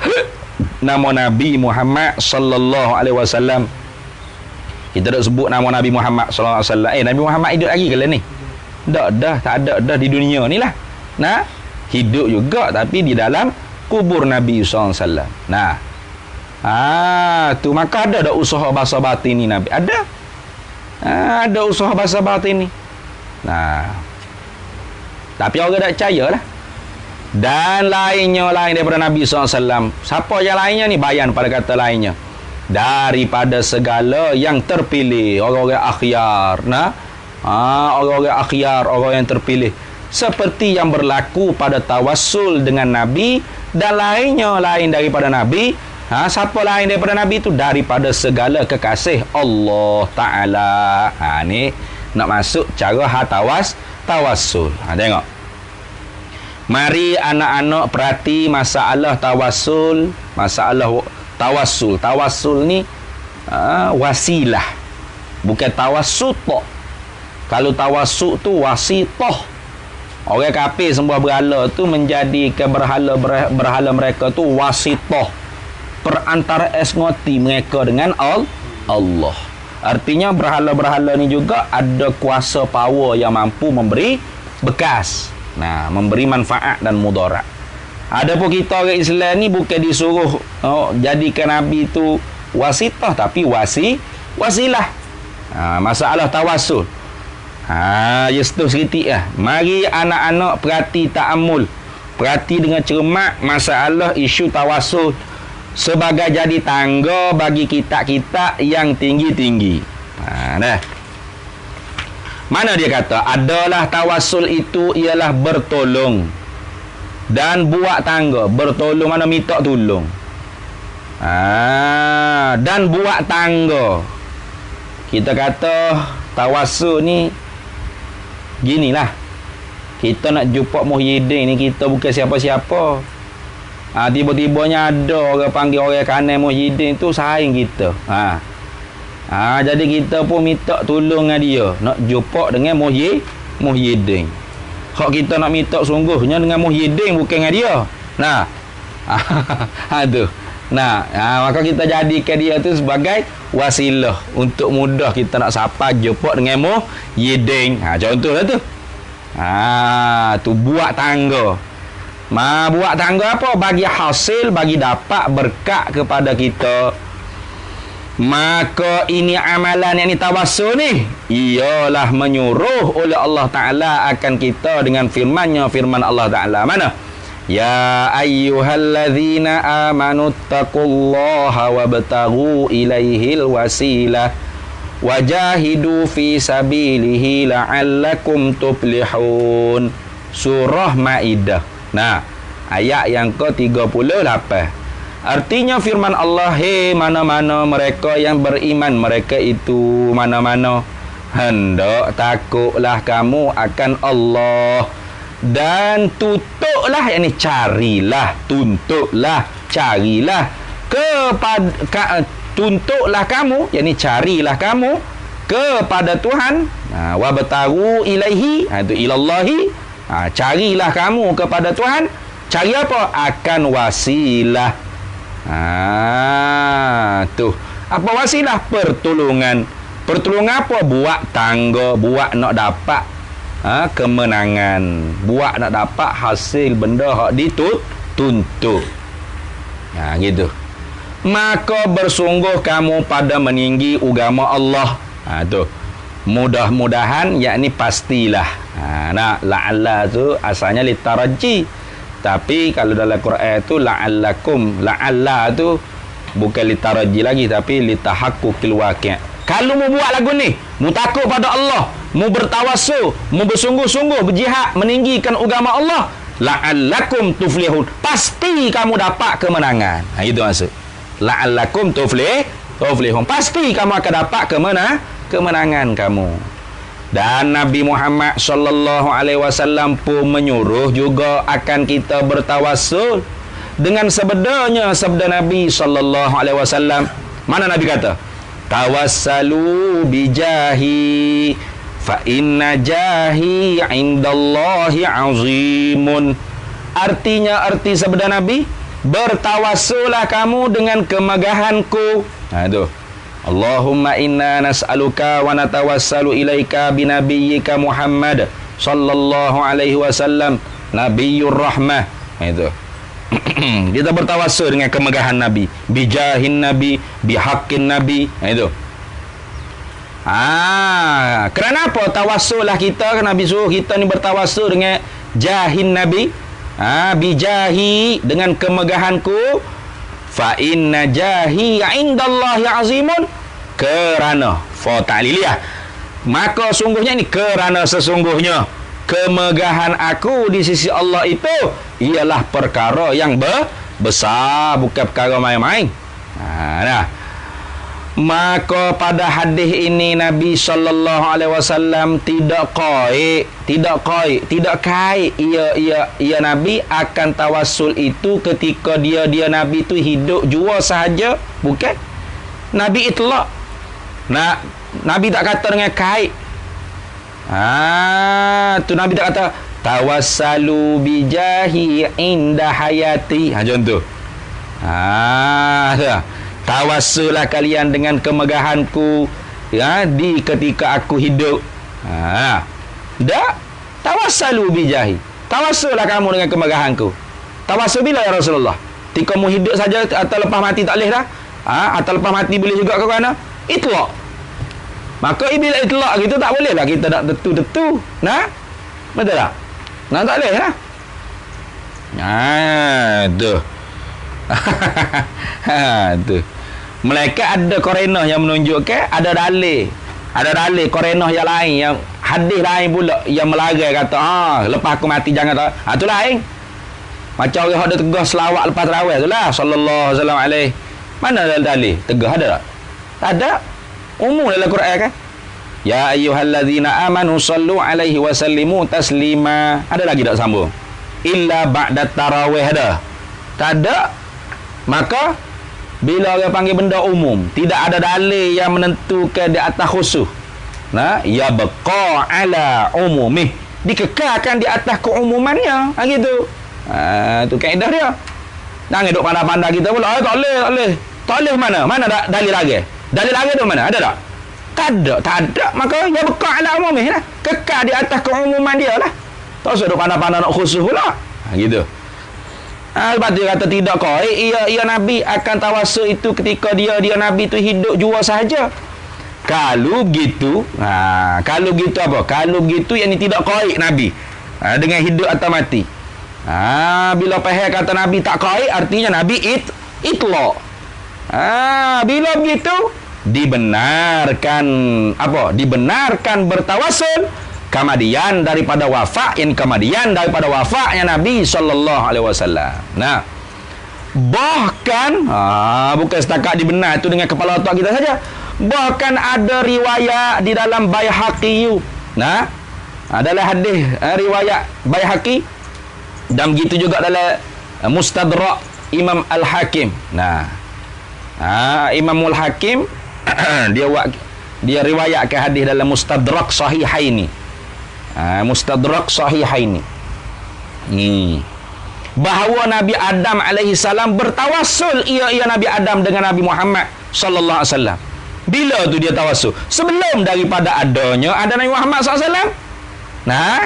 nama Nabi Muhammad sallallahu alaihi wasallam. Kita dak sebut nama Nabi Muhammad sallallahu alaihi wasallam. Nabi Muhammad hidup lagi ke ni? Tak ada di dunia ni lah. Nah, hidup juga tapi di dalam kubur Nabi sallallahu alaihi wasallam. Nah, tu maka ada usaha bahasa batin ni Nabi. Ada usaha bahasa batin ni. Nah, tapi orang tak percaya lah. Dan lain daripada Nabi SAW. Siapa yang lainnya ni? Bayan pada kata lainnya. Daripada segala yang terpilih, orang-orang akhyar. Orang-orang akhyar, orang yang terpilih. Seperti yang berlaku pada tawassul dengan Nabi. Dan lainnya lain daripada Nabi. Siapa lain daripada Nabi itu? Daripada segala kekasih Allah Ta'ala. Ni nak masuk cara tawassul. Tengok. Mari anak-anak perhati masalah tawassul. Masalah tawassul. Tawassul ni wasilah. Bukan tawassut. Kalau tawassut tu wasitah. Orang kafir sembah berhala tu menjadikan berhala mereka tu wasitah. Perantara esngoti mereka dengan Allah. Artinya berhala-berhala ni juga ada kuasa power yang mampu memberi bekas. Nah, memberi manfaat dan mudarat. Adapun kita orang Islam ni bukan disuruh jadikan Nabi tu wasitah tapi wasilah. Masalah tawassul. Just tu sedikit lah. Mari anak-anak perhati ta'ammul. Perhati dengan cermat masalah isu tawassul sebagai jadi tangga bagi kita-kita yang tinggi-tinggi. Dah. Mana dia kata? Adalah tawassul itu ialah bertolong dan buat tangga. Bertolong mana minta tolong. Dan buat tangga. Kita kata tawassul ni ginilah. Kita nak jumpa Muhyiddin ni, kita bukan siapa-siapa. Tiba-tibanya ada orang panggil orang kanan Muhyiddin tu saing kita. Jadi kita pun minta tolong dengan dia, nak jumpa dengan Muhyiddin. Hak kita nak minta sungguhnya dengan Muhyiddin, bukan dengan dia. Nah. Tu. Maka kita jadikan dia tu sebagai wasilah untuk mudah kita nak sapa jumpa dengan Muhyiddin. Contohlah tu. Tu buat tangga. Buat tangga apa? Bagi hasil, bagi dapat berkat kepada kita. Maka ini amalan yang tawassul ni ialah menyuruh oleh Allah Ta'ala akan kita dengan firman-Nya, firman Allah Ta'ala. Mana? Ya ayyuhalladzina amanu taqullaha wabtaghu ilaihil wasilah wajahidu fi sabilihi la'allakum tuflihun. Surah Maidah. Nah, ayat yang ke-38. Artinya firman Allah, hei mana-mana mereka yang beriman, mereka itu mana-mana, hendak takutlah kamu akan Allah dan tutuklah, yakni carilah, tuntutlah, carilah tuntutlah kamu, yakni carilah kamu kepada Tuhan. Wabtagu ilaihi, itu ilallahi. Carilah kamu kepada Tuhan. Cari apa? Akan wasilah. Tu. Apa wasilah? Pertolongan. Pertolongan apa? Buat tangga, buat nak dapat kemenangan, buat nak dapat hasil benda hak dituntut. Gitu. Maka bersungguh kamu pada meninggi agama Allah. Tu. Mudah-mudahan, yakni pastilah. La'alla tu asalnya litaraji. Tapi kalau dalam Quran tu la'allakum, la'alla tu bukan litaraji lagi, tapi litahaqqul waqi'. Kalau mu buat lagu ni, mu takut pada Allah, mu bertawassul, mu bersungguh-sungguh berjihad meninggikan agama Allah, la'allakum tuflihun. Pasti kamu dapat kemenangan. Itu maksud. La'allakum tuflihun. Pasti kamu akan dapat kemenangan kamu. Dan Nabi Muhammad sallallahu alaihi wasallam pun menyuruh juga akan kita bertawassul dengan sebenarnya sabda Nabi sallallahu alaihi wasallam. Mana Nabi kata? Tawassalu bijahi fa inna jahi indallahi azimun. Artinya, arti sabda Nabi, bertawassullah kamu dengan kemegahanku. Itu. Allahumma inna nas'aluka wa natawassalu ilaika binabiyyika Muhammad sallallahu alaihi wasallam nabiyyur rahmah. Itu. Kita bertawassul dengan kemegahan Nabi, bijahin Nabi, bihaqqin Nabi. Itu. Kerana apa tawassul lah kita? Nabi suruh kita ni bertawassul dengan jahin Nabi. Bijahi, dengan kemegahanku. Fa inna jahi indallahi azimun. Kerana fa ta'liliyah, maka sungguhnya ni, kerana sesungguhnya kemegahan aku di sisi Allah itu ialah perkara yang besar, bukan perkara main-main. Maka pada hadis ini Nabi sallallahu alaihi wasallam tidak kait ia Nabi akan tawassul itu ketika dia Nabi itu hidup jua sahaja, bukan. Nabi itlaq. Nabi tak kata dengan kait. Tu Nabi tak kata tawassalu bijahi inda hayati. Contoh. Tawassullah kalian dengan kemegahanku di ketika aku hidup. Tak. Tawassalu bijahi. Tawassullah kamu dengan kemegahanku. Tawassul bila ya Rasulullah? Ketika mu hidup saja atau lepas mati tak boleh dah? Atau lepas mati boleh juga ke mana? Itlaq. Maka bila itlaq gitu tak boleh lah kita nak tetu-tetu. Betul tak? Tak boleh lah. Tu. Tu. Malaikat ada korenah yang menunjukkan ada dalil korenah yang lain, yang hadis lain pula yang melarang kata lepas aku mati jangan tu lain. Macam orang ada tegah selawat lepas tarawih tu lah sallallahu alaihi. Mana dalil tegah ada tak? Tak ada. Umum dalam Quran kan. Ya ayyuhallazina amanu sallu alaihi wa sallimu taslima. Ada lagi tak sambung? Illa ba'da tarawih ada. Tak ada. Maka bila orang panggil benda umum, tidak ada dalil yang menentukan di atas khusus. Ya baqa ala umumih, dikekalkan di atas keumumannya. Gitu. Tu kaedah dia. Jangan duk pandai-pandai kita pula. Tak boleh mana? Mana dalil lagi? Dalil lagi tu mana? Ada tak? Tak ada. Maka ya baqa ala umumih lah. Kekal di atas keumuman dia lah. Tak usah duk pandai-pandai nak khusus pula. Gitu. Sebab dia kata tidak kau. Ia Nabi akan tawasul itu ketika dia Nabi itu hidup jua sahaja. Kalau begitu, kalau begitu apa? Kalau begitu yang ini tidak qaid Nabi. Dengan hidup atau mati. Bila pihak kata Nabi tak qaid, artinya Nabi itlaq. Bila begitu dibenarkan apa? Dibenarkan bertawasul kemudian daripada wafatnya Nabi SAW. Nah, bahkan bukan setakat dibenar itu dengan kepala otak kita saja. Bahkan ada riwayat di dalam Baihaqi. Nah, adalah hadis riwayat Baihaqi dan begitu juga dalam Mustadrak Imam Al-Hakim. Nah, Imam Al-Hakim dia riwayatkan hadis dalam Mustadrak Sahihaini. Mustadrak Sahihaini. Bahawa Nabi Adam alaihi salam bertawassul ia Nabi Adam dengan Nabi Muhammad sallallahu alaihi wasallam. Bila tu dia tawassul? Sebelum daripada adanya ada Nabi Muhammad sallallahu alaihi wasallam. Nah,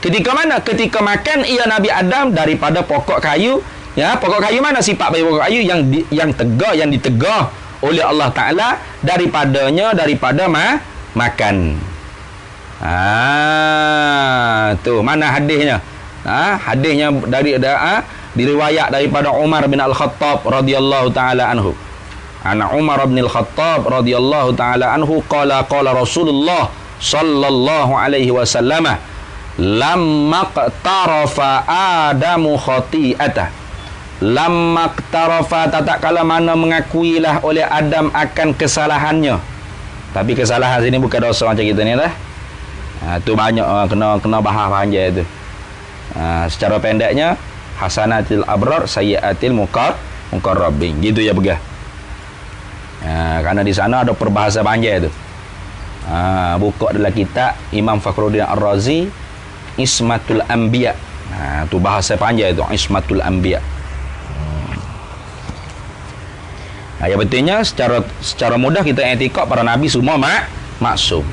ketika mana? Ketika makan ia Nabi Adam daripada pokok kayu. Ya, pokok kayu mana sifat bagi pokok kayu yang tegar, yang ditegah oleh Allah Taala daripada makan. Tu mana hadisnya? Hadisnya diriwayat daripada Umar bin Al-Khattab radhiyallahu taala anhu. Ana Umar bin Al-Khattab radhiyallahu taala anhu qala Rasulullah sallallahu alaihi wasallam lamma qtarafa Adamu khati'atah. Lamma qtarafa tatkala mana mengakuilah oleh Adam akan kesalahannya. Tapi kesalahan sini bukan dosa macam kita ni lah. Tu banyak kena bahas panjang tu. Secara pendeknya hasanatil abrar sayyiatil muqarrabin. Gitu ya begah. Karena di sana ada perbahasa panjang tu. Buka dalam kitab Imam Fakhruddin Ar-Razi Ismatul Anbiya. Tu bahasa panjang tu, Ismatul Anbiya. Yang pentingnya secara mudah kita i'tikad para nabi semua maksum.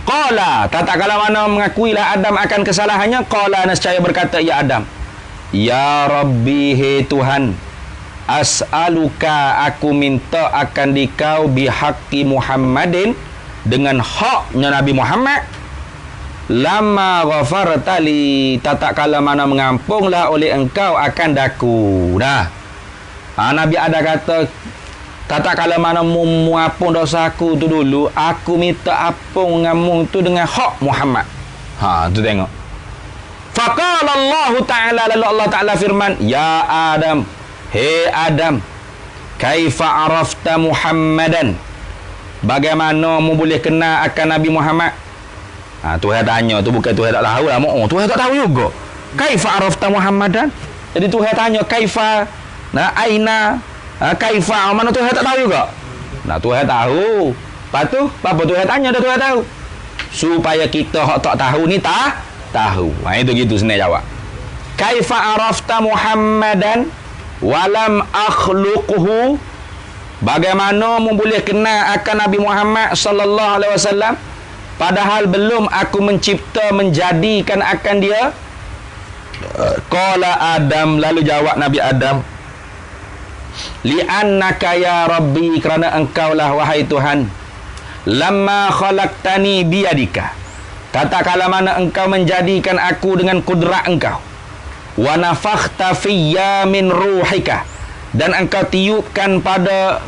Qala tatkala mana mengakuilah Adam akan kesalahannya, qala nescaya berkata ya Adam, ya Rabbi, he Tuhan, as'aluka, aku minta akan dikau bihaqqi Muhammadin, dengan haknya Nabi Muhammad, lama ghafarta li, tatkala mana mengampunglah oleh engkau akan daku. Nabi ada kata tatkala mana muapun dosaku tu dulu, aku minta apung ngamung tu dengan hak Muhammad. Tu tengok. Faqala Allah Ta'ala, lalu Allah Ta'ala firman, ya Adam, he Adam, kaifa arafta Muhammadan, bagaimana mu boleh kenal akan Nabi Muhammad? Tuhan tanya tu, bukan Tuhan tak tahu lah. Tuhan tak tahu juga. Kaifa arafta Muhammadan? Jadi Tuhan tanya kaifa, aina, kaifa, mana Tuhan tak tahu juga. Tuhan tahu. Lepas tu apa Tuhan tanya dah Tuhan tahu, supaya kita hak tak tahu ni tahu. Itu gitu senang jawab. Kaifa arafta Muhammadan walam akhluquhu, bagaimana mu boleh kenal akan Nabi Muhammad sallallahu alaihi wasallam padahal belum aku mencipta menjadikan akan dia? Qala Adam, lalu jawab Nabi Adam, li'annaka ya Rabbi, kerana engkaulah wahai Tuhan, lamma khalaqtani biyadika, tatkala mana engkau menjadikan aku dengan kudrat engkau, wa nafakhta fiyya min ruhika, dan engkau tiupkan pada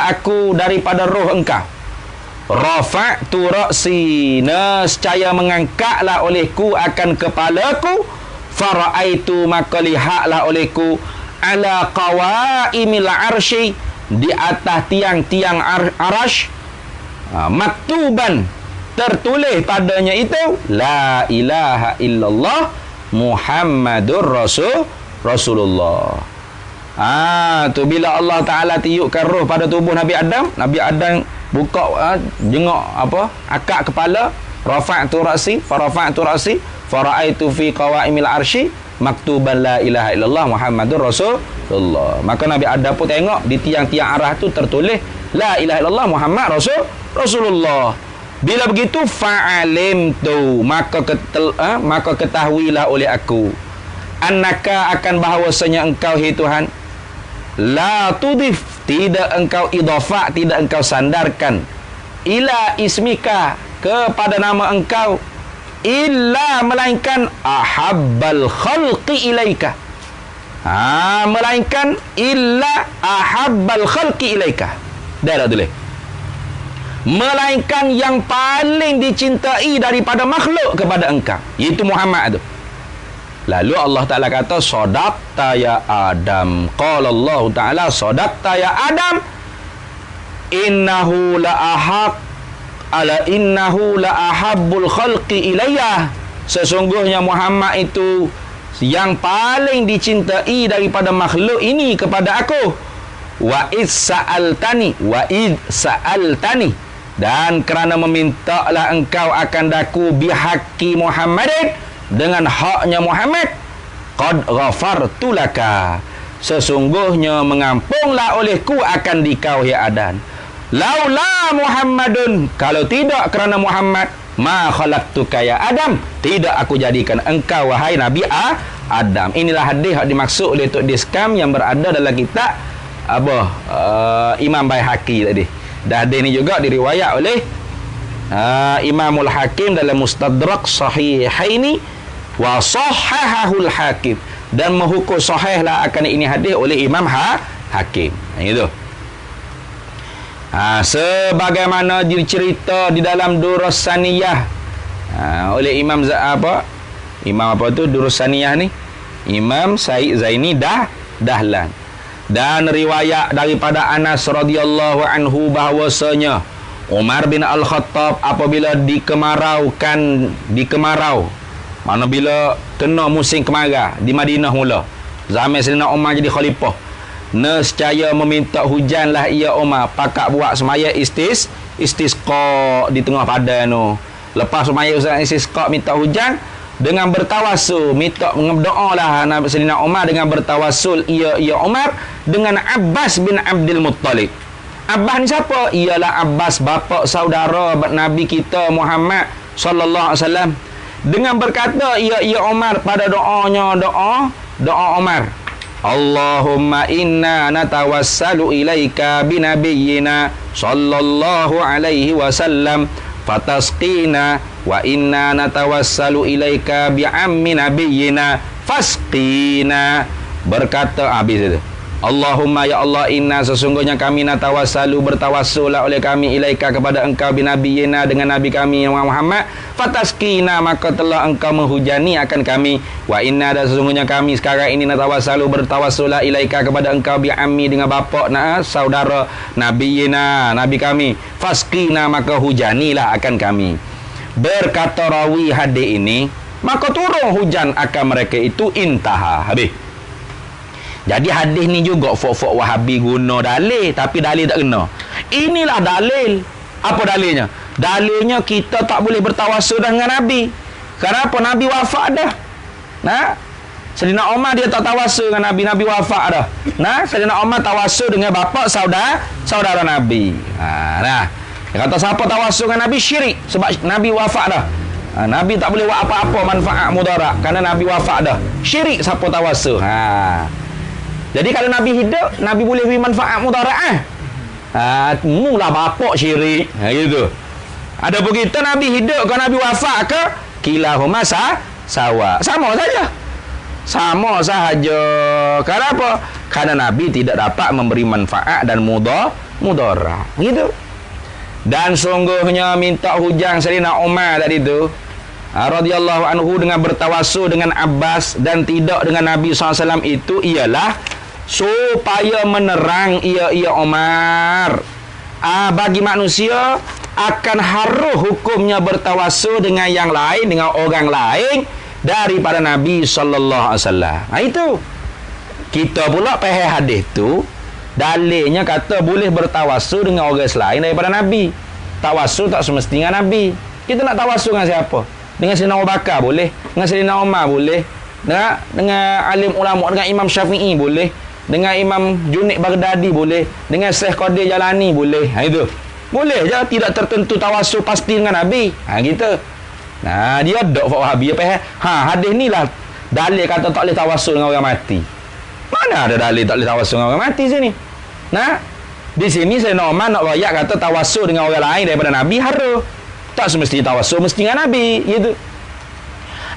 aku daripada roh engkau, rafa'tu ra'si, nescaya mengangkatlah olehku akan kepalaku, fara'aitu, maka lihatlah olehku, ala qawaimil arsy, di atas tiang-tiang arash, maktuban, tertulis padanya itu la ilaha illallah Muhammadur Rasulullah. Tu bila Allah Ta'ala tiupkan roh pada tubuh Nabi Adam buka jengok akak kepala, rafa'tu ra'si fara'aitu fi qawaimil arsy maktuban la ilaha illallah Muhammadur Rasulullah. Maka Nabi Adam pun tengok di tiang-tiang arah tu tertulis la ilaha illallah Muhammad Rasulullah. Bila begitu fa'alim tu, maka ketahuilah oleh aku, annaka akan bahawasanya engkau hai Tuhan la tudif tidak engkau idhafah, tidak engkau sandarkan ila ismika kepada nama engkau illa melainkan ahabbal khalqi ilaika. Melainkan illa ahabbal khalqi ilaika. Dah tulis. Melainkan yang paling dicintai daripada makhluk kepada engkau, iaitu Muhammad tu. Lalu Allah Ta'ala kata, sadaqta ya Adam. Qala Allah Ta'ala, sadaqta ya Adam. Innahu la ahabbul khalqi ilayya. Sesungguhnya Muhammad itu yang paling dicintai daripada makhluk ini kepada aku. Wa id sa'altani dan kerana memintalah engkau akan daku bihaqi Muhammadin, dengan haknya Muhammad, qad ghafartu laka, sesungguhnya mengampunglah olehku akan dikau ya Adam. Laula Muhammadun, kalau tidak kerana Muhammad, ma khalaqtuka ya Adam, tidak aku jadikan engkau wahai Nabi Adam. Inilah hadis yang dimaksud oleh Tok Diskam yang berada dalam kitab Imam Baihaqi tadi. Dan hadis ini juga diriwayat oleh Imamul Hakim dalam Mustadrak Sahihaini wa sahhahul Hakim, dan menghukum sahihlah akan ini hadis oleh Imam Hakim. Itu. Sebagaimana dicerita di dalam Durrassaniyah oleh Imam Durrassaniyah ni, Imam Said Zaini Dahlan. Dan riwayat daripada Anas radhiyallahu anhu bahawasanya Umar bin Al-Khattab apabila dikemarau, mana bila kena musim kemarau di Madinah mula, zaman Sayyidina Umar jadi khalifah, nescaya meminta hujanlah ia Umar, pakak buat semaya istisqa di tengah padang tu. Lepas semaya istisqa minta hujan, dengan bertawasul minta berdoalah Nabi Sayyidina Umar dengan bertawasul ia Umar dengan Abbas bin Abdul Muttalib. Abbas ni siapa? Ialah Abbas, bapa saudara Nabi kita Muhammad sallallahu alaihi wasallam. Dengan berkata ia Umar pada doa Umar, Allahumma inna natawassalu ilaika binabiyyina sallallahu alaihi wasallam fatasqina wa inna natawassalu ilaika bi'ammi nabiyyina fasqina. Berkata habis itu, Allahumma ya Allah, inna sesungguhnya kami natawassalu bertawassullah oleh kami ilaika kepada engkau binabiyyina dengan nabi kami Muhammad, fatasqina maka telah engkau menghujani akan kami, wa inna dan sesungguhnya kami sekarang ini natawassalu bertawassullah ilaika kepada engkau bi'ammi dengan bapa saudara nabiyyina nabi kami, fasqina maka hujanilah akan kami. Berkata rawi hadis ini, maka turun hujan akan mereka itu, intaha, habis. Jadi hadis ni juga fok-fok Wahabi guna dalil, tapi dalil tak kena. Inilah dalil. Apa dalilnya? Dalilnya kita tak boleh bertawasul dengan Nabi. Kenapa? Nabi wafat dah. Sayyidina Umar dia tak tawasul dengan Nabi, Nabi wafat dah. Sayyidina Umar tawasul dengan bapa saudara Nabi. Dia kata siapa tawasul dengan Nabi syirik, sebab Nabi wafat dah. Nabi tak boleh buat apa-apa manfaat mudarat kerana Nabi wafat dah. Syirik siapa tawasul. Jadi kalau Nabi hidup, Nabi boleh beri manfaat mudarat mula bapak syirik. Gitu. Ada pun kita Nabi hidup ke Nabi wafat ke, kilahuma sawa. Sama sahaja. Kenapa? Karena Nabi tidak dapat memberi manfaat dan mudarat. Gitu. Dan sungguhnya minta hujan Sayyidina Umar tadi tu radhiyallahu anhu dengan bertawasul dengan Abbas dan tidak dengan Nabi SAW itu ialah supaya menerang ia Umar bagi manusia akan haruh hukumnya bertawasul dengan yang lain, dengan orang lain daripada Nabi sallallahu alaihi wasallam. Itu kita pula faham hadis tu, dalilnya kata boleh bertawasul dengan orang selain daripada Nabi. Tawasul tak semestinya Nabi. Kita nak tawasul dengan siapa? Dengan Sayyidina Abu Bakar boleh, dengan Sayyidina Umar boleh, dengan alim ulama, dengan Imam Syafi'i boleh, dengan Imam Junaid Baghdadi boleh, dengan Syekh Qadir Jalani boleh. Itu boleh je, tidak tertentu tawasul pasti dengan Nabi. Gitu. Dia dok Wahabi apa hadis ni lah dalil kata tak boleh tawassul dengan orang mati. Mana ada dalil tak boleh tawassul dengan orang mati sini? Nah, di sini Sayyidina Umar nak royak kata tawassul dengan orang lain daripada Nabi haram. Tak semestinya tawassul mesti dengan Nabi, gitu.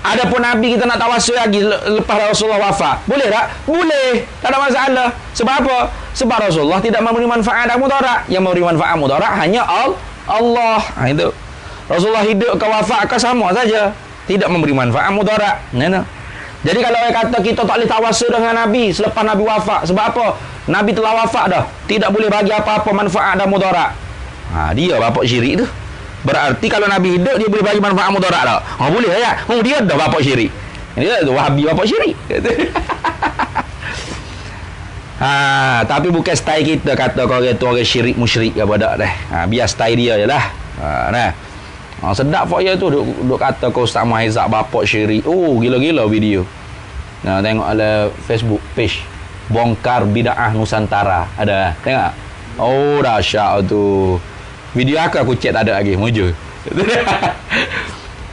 Adapun Nabi kita nak tawassul lagi lepas Rasulullah wafat, boleh tak? Boleh, tak ada masalah. Sebab apa? Sebab Rasulullah tidak memberi manfaat dan mudarat. Yang memberi manfaat mudarat hanya Allah. Itu. Rasulullah hidup ke wafat ke sama saja, tidak memberi manfaat mudarat. Nah. Jadi kalau orang kata kita tak boleh tawassul dengan Nabi selepas Nabi wafat, sebab apa? Nabi telah wafat dah, tidak boleh bagi apa-apa manfaat dan mudarat. Dia bapak syirik tu. Berarti kalau Nabi hidup dia boleh bagi manfaat mudarat tak? Boleh ya. Dia dah bapak syirik. Dia tu Wahabi bapak syirik. Tapi bukan style kita kata kau tu orang syirik musyrik ke apa dak dah. Biar style dia jelah. Nah. Sedap fak tu duk kata kau Ustaz Muhaizat bapak syirik. Gila-gila video. Nah, tengok ada Facebook page Bongkar Bid'ah Nusantara. Ada tengok. Dahsyat tu. Video aku cek tak ada lagi, mujur.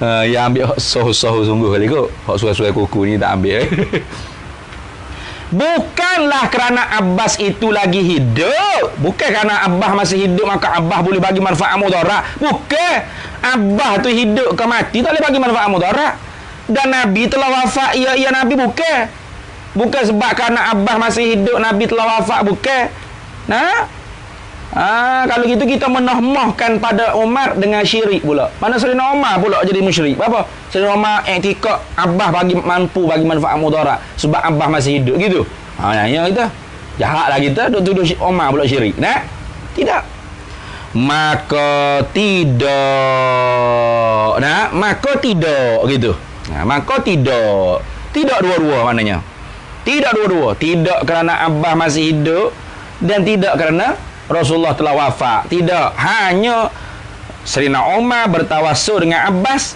Yang ambil soh-soh sungguh kali kot. Hak suai-suai kuku ni tak ambil. Bukanlah kerana Abbas itu lagi hidup. Bukan kerana Abbas masih hidup maka Abbas boleh bagi manfaat mudarat. Bukan. Abbas tu hidup ke mati tak boleh bagi manfaat mudarat. Dan Nabi telah wafat. Ya Nabi bukan. Bukan sebab kerana Abbas masih hidup Nabi telah wafat. Bukan. Kalau gitu kita menahmahkan pada Umar dengan syirik pula. Mana Sayyidina Umar pula jadi musyrik. Apa? Sayyidina Umar i'tikad Abbas mampu bagi manfaat mudarat sebab Abbas masih hidup gitu. Yang kita jahatlah kita duk tuduh Umar pula syirik. Tidak. Maka tidak gitu. Maka tidak dua-dua maknanya. Tidak dua-dua. Tidak kerana Abbas masih hidup dan tidak kerana Rasulullah telah wafat. Tidak. Hanya Sayyidina Umar bertawassul dengan Abbas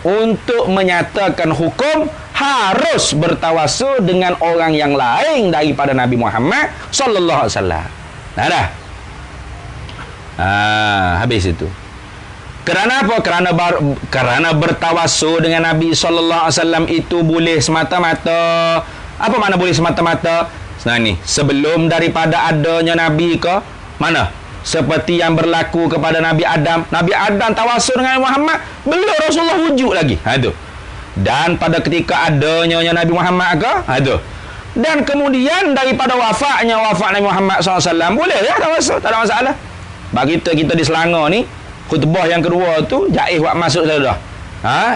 untuk menyatakan hukum harus bertawassul dengan orang yang lain daripada Nabi Muhammad sallallahu alaihi wasallam. Dah. Habis itu. Kerana apa? Kerana bertawassul dengan Nabi sallallahu alaihi wasallam itu boleh semata-mata. Apa makna boleh semata-mata? Ni, sebelum daripada adanya Nabi ke mana? Seperti yang berlaku kepada Nabi Adam. Nabi Adam tawassul dengan Muhammad, beliau Rasulullah wujud lagi. Itu. Dan pada ketika adanya Nabi Muhammad ke? Itu. Dan kemudian daripada wafat Nabi Muhammad SAW, boleh ya tawassul, tak ada masalah. Bagi kita di Selangor ni, khutbah yang kedua tu jaiz buat masuk dah.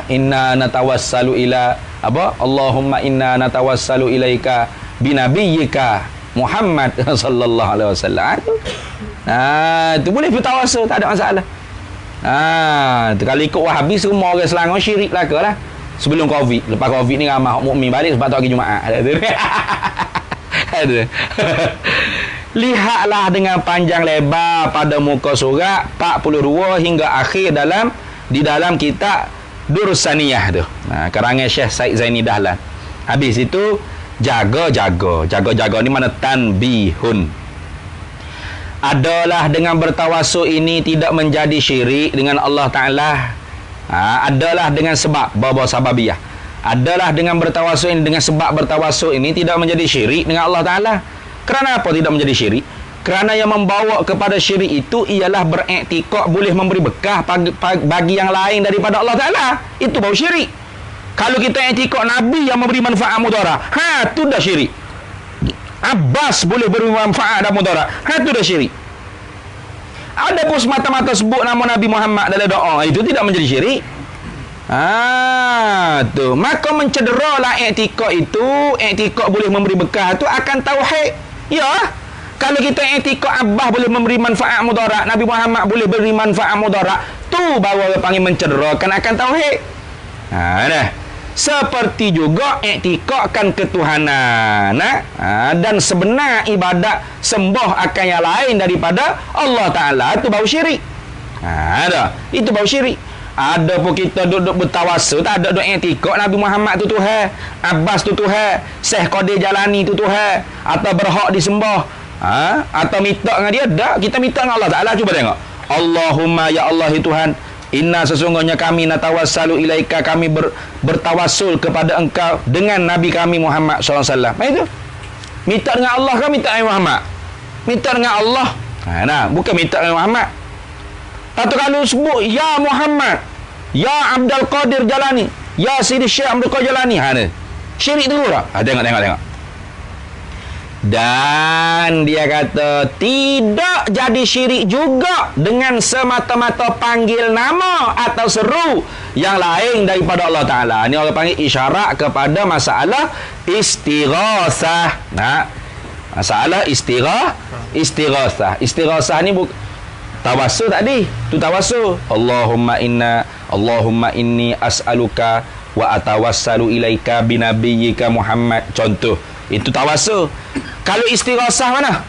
Inna natawassalu ila apa? Allahumma inna natawassalu ilaika binabiyyika Muhammad sallallahu alaihi wasallam. Itu boleh bertawassul, tak ada masalah. Kalau ikut Wahabi semua orang Selangor syirik belaka lah. Sebelum Covid, lepas Covid ni ramai mukmin balik sebab tak pergi Jumaat. Lihatlah dengan panjang lebar pada muka surat 42 hingga akhir di dalam kitab Dursaniyah tu. Karangan Syekh Said Zaini Dahlan. Habis itu jaga ni mana tanbihun. Adalah dengan bertawassul ini tidak menjadi syirik dengan Allah Ta'ala. Adalah dengan sebab bawa sababiyah. Adalah dengan bertawassul ini, dengan sebab bertawassul ini tidak menjadi syirik dengan Allah Ta'ala. Kerana apa tidak menjadi syirik? Kerana yang membawa kepada syirik itu ialah beriktikad boleh memberi bekah bagi yang lain daripada Allah Ta'ala. Itu baru syirik. Kalau kita i'tikad Nabi yang memberi manfaat mudarat, tu dah syirik. Abbas boleh beri manfaat dan mudarat, tu dah syirik. Ada pun semata-mata sebut nama Nabi Muhammad dalam doa, itu tidak menjadi syirik. Tu. Maka mencederalah i'tikad itu, i'tikad boleh memberi bekah tu akan tauhid. Ya. Kalau kita i'tikad Abbas boleh memberi manfaat mudarat, Nabi Muhammad boleh beri manfaat mudarat, tu baru orang panggil mencederakan akan tauhid. Dah. Seperti juga i'tikadkan ketuhanan. Dan sebenar ibadat sembah akan yang lain daripada Allah Ta'ala, itu baru syirik. Itu baru syirik. Ada pun kita duduk bertawassul, tak ada duduk i'tikad Nabi Muhammad tu Tuhan, Abbas tu Tuhan, Syekh Qadir Jalani tu Tuhan, atau berhak disembah, atau minta dengan dia. Tak, kita minta dengan Allah Ta'ala. Cuba tengok. Allahumma ya Allah Tuhan, Inna sesungguhnya kami natawassalu ilaika, kami bertawassul kepada engkau dengan Nabi kami Muhammad SAW. Itu minta dengan Allah kan minta dengan Muhammad. Minta dengan Allah. Nah, bukan minta dengan Muhammad. Atau kalau sebut ya Muhammad, ya Abdul Qadir Jalani, ya Sidi Syekh Abdul Qadir Jalani, syirik tu tak? Tengok. Dan dia kata tidak jadi syirik juga dengan semata-mata panggil nama atau seru yang lain daripada Allah Ta'ala. Ini orang panggil isyarat kepada masalah istighasah. Nah, masalah istighasah. Istighasah ni tawassul tadi. Tu tawassul. Allahumma inni as'aluka wa atawassalu ilaika binabiyyika Muhammad. Contoh. Itu tawassul. Kalau istighasah mana?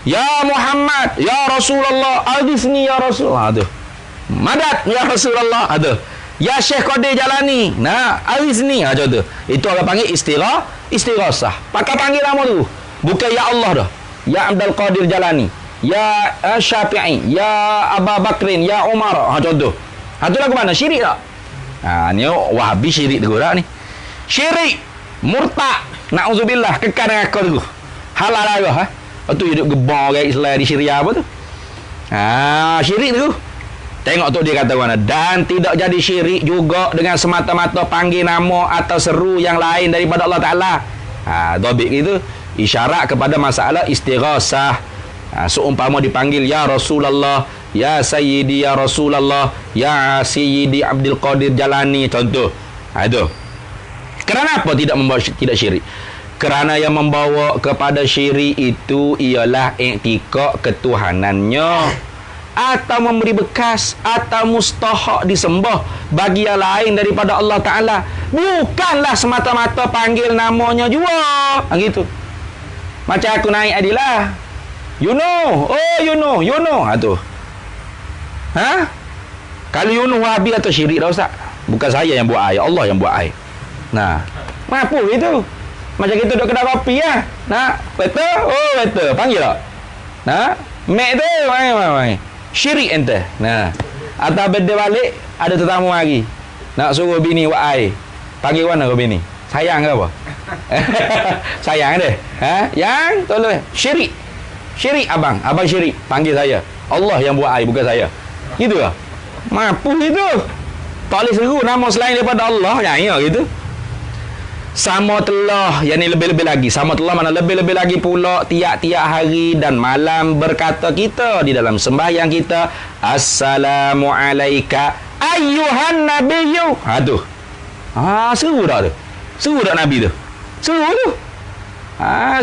Ya Muhammad, ya Rasulullah, aghithni ya Rasulullah. Aduh. Madad ya Rasulullah. Aduh. Ya Syekh Qadir Jalani. Nah, aghithni. Contoh. Itu orang panggil istighasah. Pakai panggil nama tu. Bukan ya Allah dah. Ya Abdul Qadir Jalani. Ya Syafi'i. Ya Abu Bakrin. Ya Umar. Contoh. Itu lagu mana? Syirik tak? Ni Wahabi syirik tu ni. Syirik. Murtad. Na'udzubillah. Kekal dengan aku tu. Halal lah. Lepas tu hidup gebang orang Islam di Syria apa tu. Syirik tu. Tengok tu dia kata mana. Dan tidak jadi syirik juga dengan semata-mata panggil nama atau seru yang lain daripada Allah Ta'ala. Dobik itu isyarat kepada masalah istighasah. Seumpama dipanggil ya Rasulullah, ya Sayyidi ya Rasulullah, ya Sayyidi Abdul Qadir Jalani. Contoh. Itu. Kerana apa tidak syirik? Kerana yang membawa kepada syirik itu ialah i'tikad ketuhanannya, atau memberi bekas, atau mustahak disembah bagi yang lain daripada Allah Ta'ala. Bukanlah semata-mata panggil namanya juga. Gitu. Macam aku naik Adilah. You know. Tu. Kalau you know Wahabi atau syirik dah Ustaz. Bukan saya yang buat air, Allah yang buat air. Nah, mampu itu. Macam kita duduk kedai kopi lah. Nah, betul? Oh, betul. Panggil tak? Nah, mek tu. Mai. Syirik ente. Nah, atau benda balik, ada tetamu lagi. Nak suruh bini buat air. Panggil mana kau bini? Sayang ke apa? Sayang dia. Yang? Tolong. Syirik. Syirik abang. Abang syirik. Panggil saya. Allah yang buat air, bukan saya. Gitu lah. Mampu itu. Tak boleh seru nama selain daripada Allah. Ya, gitu. Sama telah, yang ni lebih-lebih lagi. Sama telah mana lebih-lebih lagi pula tiap-tiap hari dan malam berkata kita di dalam sembahyang kita, Assalamu alayka ayyuhan nabiyyu. Tu. Seru tak tu? Seru tak Nabi tu? Seru tu.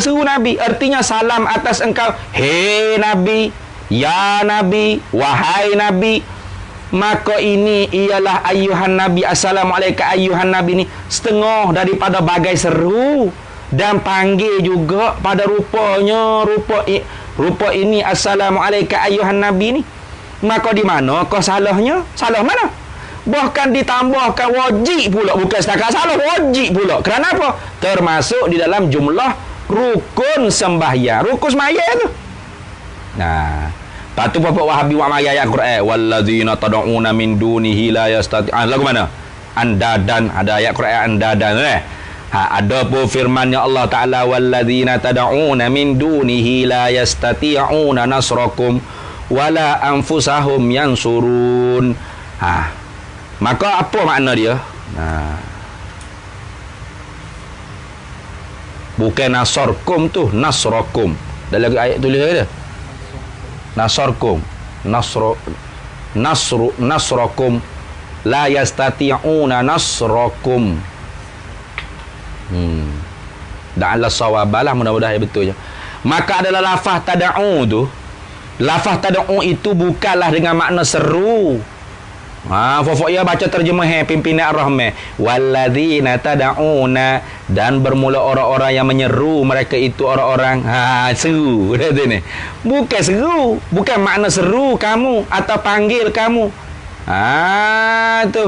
Seru Nabi. Artinya salam atas engkau. Hei Nabi. Ya Nabi. Wahai Nabi. Maka ini ialah ayyuhan Nabi, assalamualaikum ayyuhan Nabi ni setengah daripada bagai seru dan panggil juga pada rupanya rupa ini assalamualaikum ayyuhan Nabi ni. Maka di mana kau salahnya? Salah mana? Bahkan ditambahkan wajib pula, bukan setakat salah, wajib pula. Kerana apa? Termasuk di dalam jumlah rukun sembahyang, rukun sembahyang tu. Nah, patu bapak Wahabi wa maya ayat Quran wallazina tad'una min dunihi la yastati'un. Lagu mana? Andadan, ada ayat Quran andadan ada pun firman-Nya Allah Taala wallazina tad'una min dunihi la yastati'una nasrakum wala anfusahum yansurun. Maka apa makna dia? Bukan nasarkum tu, nasrakum. Dalam ayat tulis dia nasarkum nasrakum la yastati'una nasrakum. Da'ala sawabalah, mudah-mudahan betul je. Maka adalah lafaz tada'u tu. Lafaz tada'u itu bukanlah dengan makna seru. Fofok ya baca terjemah pimpinan Ar-Rahman. Walladzina tada'una, dan bermula orang-orang yang menyeru mereka itu orang-orang seru. Ni. Bukan seru, bukan makna seru kamu atau panggil kamu. Tu.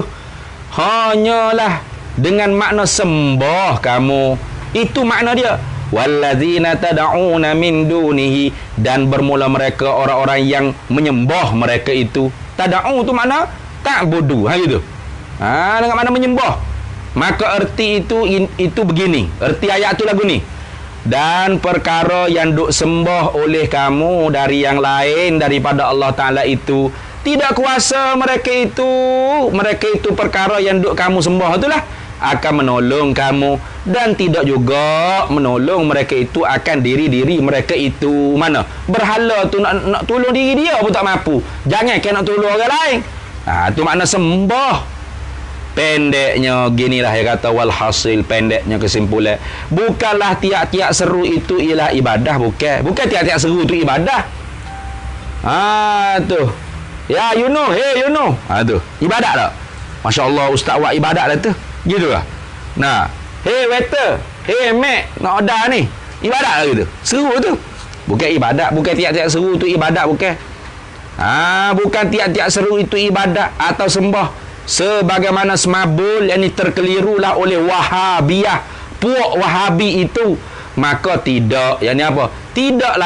Hanyalah dengan makna sembah kamu. Itu makna dia. Walladzina tada'una min dunihi, dan bermula mereka orang-orang yang menyembah mereka itu. Tada'u tu makna ta'budu. Gitu. Dengan mana menyembah. Maka erti itu begini. Erti ayat tu lagu ni. Dan perkara yang duk sembah oleh kamu dari yang lain daripada Allah Ta'ala itu, tidak kuasa mereka itu perkara yang duk kamu sembah itulah akan menolong kamu, dan tidak juga menolong mereka itu akan diri-diri mereka itu. Mana berhala tu nak tolong diri dia pun tak mampu, jangan kena nak tolong orang lain. Tu makna sembah. Pendeknya ginilah yang kata walhasil, pendeknya kesimpulan, bukanlah tiap-tiap seru itu ialah ibadah, bukan tiap-tiap seru itu ibadah. Tu ya you know tu ibadah tak? Masya-Allah ustaz buat ibadat lah tu. Gitu lah. Nah, hey waiter, hey mek, nak order ni. Ibadat lah gitu. Seru tu. Bukan ibadat, bukan tiap-tiap seru tu ibadat, bukan. Bukan tiap-tiap seru itu ibadat atau sembah. Sebagaimana semabul yang terkelirulah oleh Wahabiyah, puak Wahabi itu. Maka tidak, yang ni apa? Tidak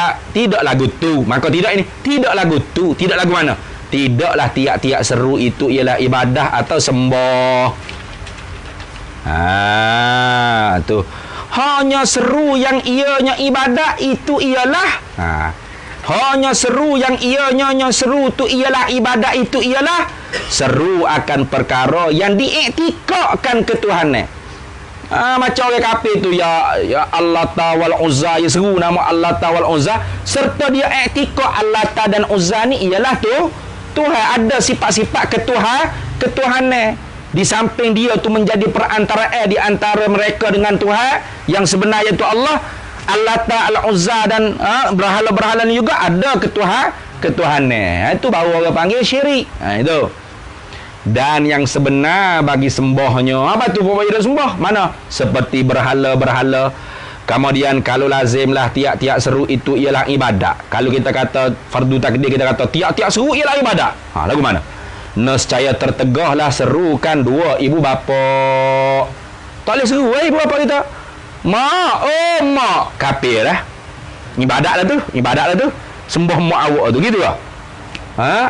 lagu tu. Maka tidak ini, tidak lagu tu. Tidak lagu mana? Tidaklah tiap-tiap seru itu ialah ibadah atau sembah. Tu. Hanya seru yang ianya ibadah itu ialah hanya seru yang ianya seru tu ialah ibadah itu ialah seru akan perkara yang diiktikadkan ketuhanan. Macam orang kafir tu ya Allah Ta'ala wal Uzza, ya seru nama Allah Ta'ala wal Uzza, serta dia iktikad Allah Ta'ala dan Uzza ni ialah Tuhan, ada sifat-sifat ketuhanan. Di samping dia tu menjadi perantaraan di antara mereka dengan Tuhan yang sebenarnya tu Allah Ta'ala Uzza dan berhala-berhala ni juga ada ketuhanan. Itu baru orang panggil syirik. Itu. Dan yang sebenar bagi sembahnya, apa tu pokoknya dia sembah? Mana? Seperti berhala-berhala. Kemudian kalau lazimlah tiap-tiap seru itu ialah ibadat. Kalau kita kata fardu takdir, kita kata tiap-tiap seru ialah ibadat. Lagu mana? Nescaya tertegahlah serukan dua ibu bapa. Tak boleh seru ibu bapa kita. Mak, kafir lah. Ibadat lah tu. Sembah mak awak tu, gitu lah.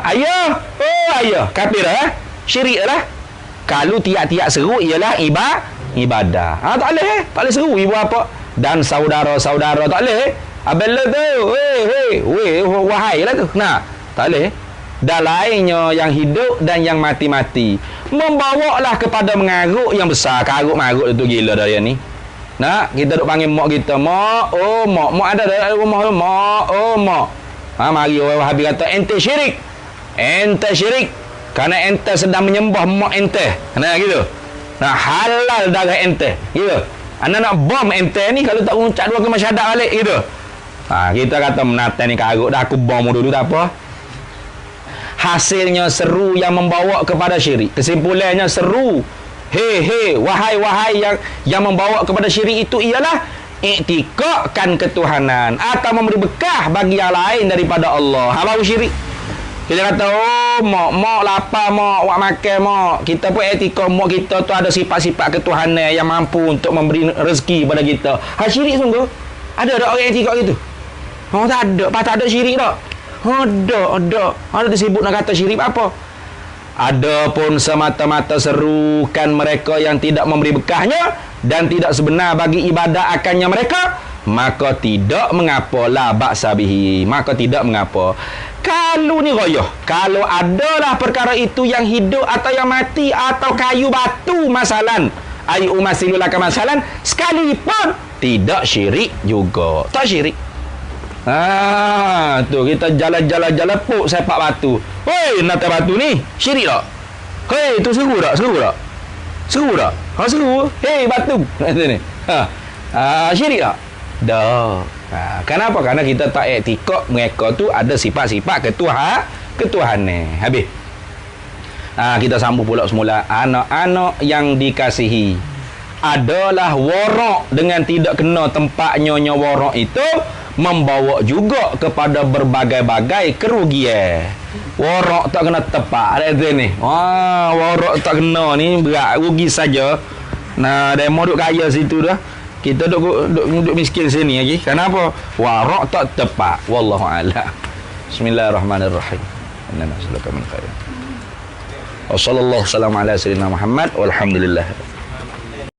Ayah, ayah, kafir lah. Syirik lah. Kalau tiap-tiap seru ialah ibadah. Tak boleh seru ibu bapa dan saudara-saudara, tak boleh. Abella tu, wahai lah tu. Tak boleh. Dan lainnya yang hidup dan yang mati-mati, membawalah kepada mengaruk yang besar. Karuk maruk tu gila dah dia ni. Kita duk panggil mak kita, mak ada dalam rumah tu, mak. Mari orang Wahabi kata ente syirik. Kerana ente sedang menyembah mak ente. Gitu. Halal darah ente. Gitu. Anda nak bom ente ni kalau tak ucap dua kalimat syahadat balik, gitu. Kita kata menata ni karuk dah, aku bom dulu tak apa. Hasilnya seru yang membawa kepada syirik. Kesimpulannya seru. Wahai yang membawa kepada syirik itu ialah iktikadkan ketuhanan atau memberi bekah bagi yang lain daripada Allah. Baru syirik. Kita kata, mak lapar, mak wak makan, mak. Kita pun etika mak kita tu ada sifat-sifat ketuhanan yang mampu untuk memberi rezeki pada kita. Syirik sungguh. Ada orang etika gitu? Tak ada. Tak ada syirik tak? Ada. Ada tersibuk nak kata syirik apa? Ada pun semata-mata serukan mereka yang tidak memberi bekahnya dan tidak sebenar bagi ibadah akannya mereka, maka tidak mengapa la ba'sa bihi. Maka tidak mengapa. Kalau ni royah, kalau adalah perkara itu yang hidup atau yang mati atau kayu batu masalan, ayu masilulaka masalan, sekalipun tidak syirik juga. Tak syirik. Tu kita jalan-jalan puk sepak batu. Hei, nata batu ni syirik tak? Hei, tu seru tak? Seru tak? Seru. Hei, batu. Ni. Syirik tak? Dah. Kenapa? Karena kita tak etikad mereka tu ada sifat-sifat ketuhanan. Habis. Kita sambung pula semula. Anak-anak yang dikasihi adalah warak dengan tidak kena tempatnya warak itu membawa juga kepada berbagai-bagai kerugian. Warak tak kena tepat ada ni. Warak tak kena ni berat, rugi saja. Demo duk kaya situ dah. Kita duk miskin sini lagi. Kenapa? Warak tak tepat. Wallahu a'lam. Bismillahirrahmanirrahim. Inna nas'aluka min khairin. Wassallallahu wasallam ala sayyidina Muhammad walhamdulillah.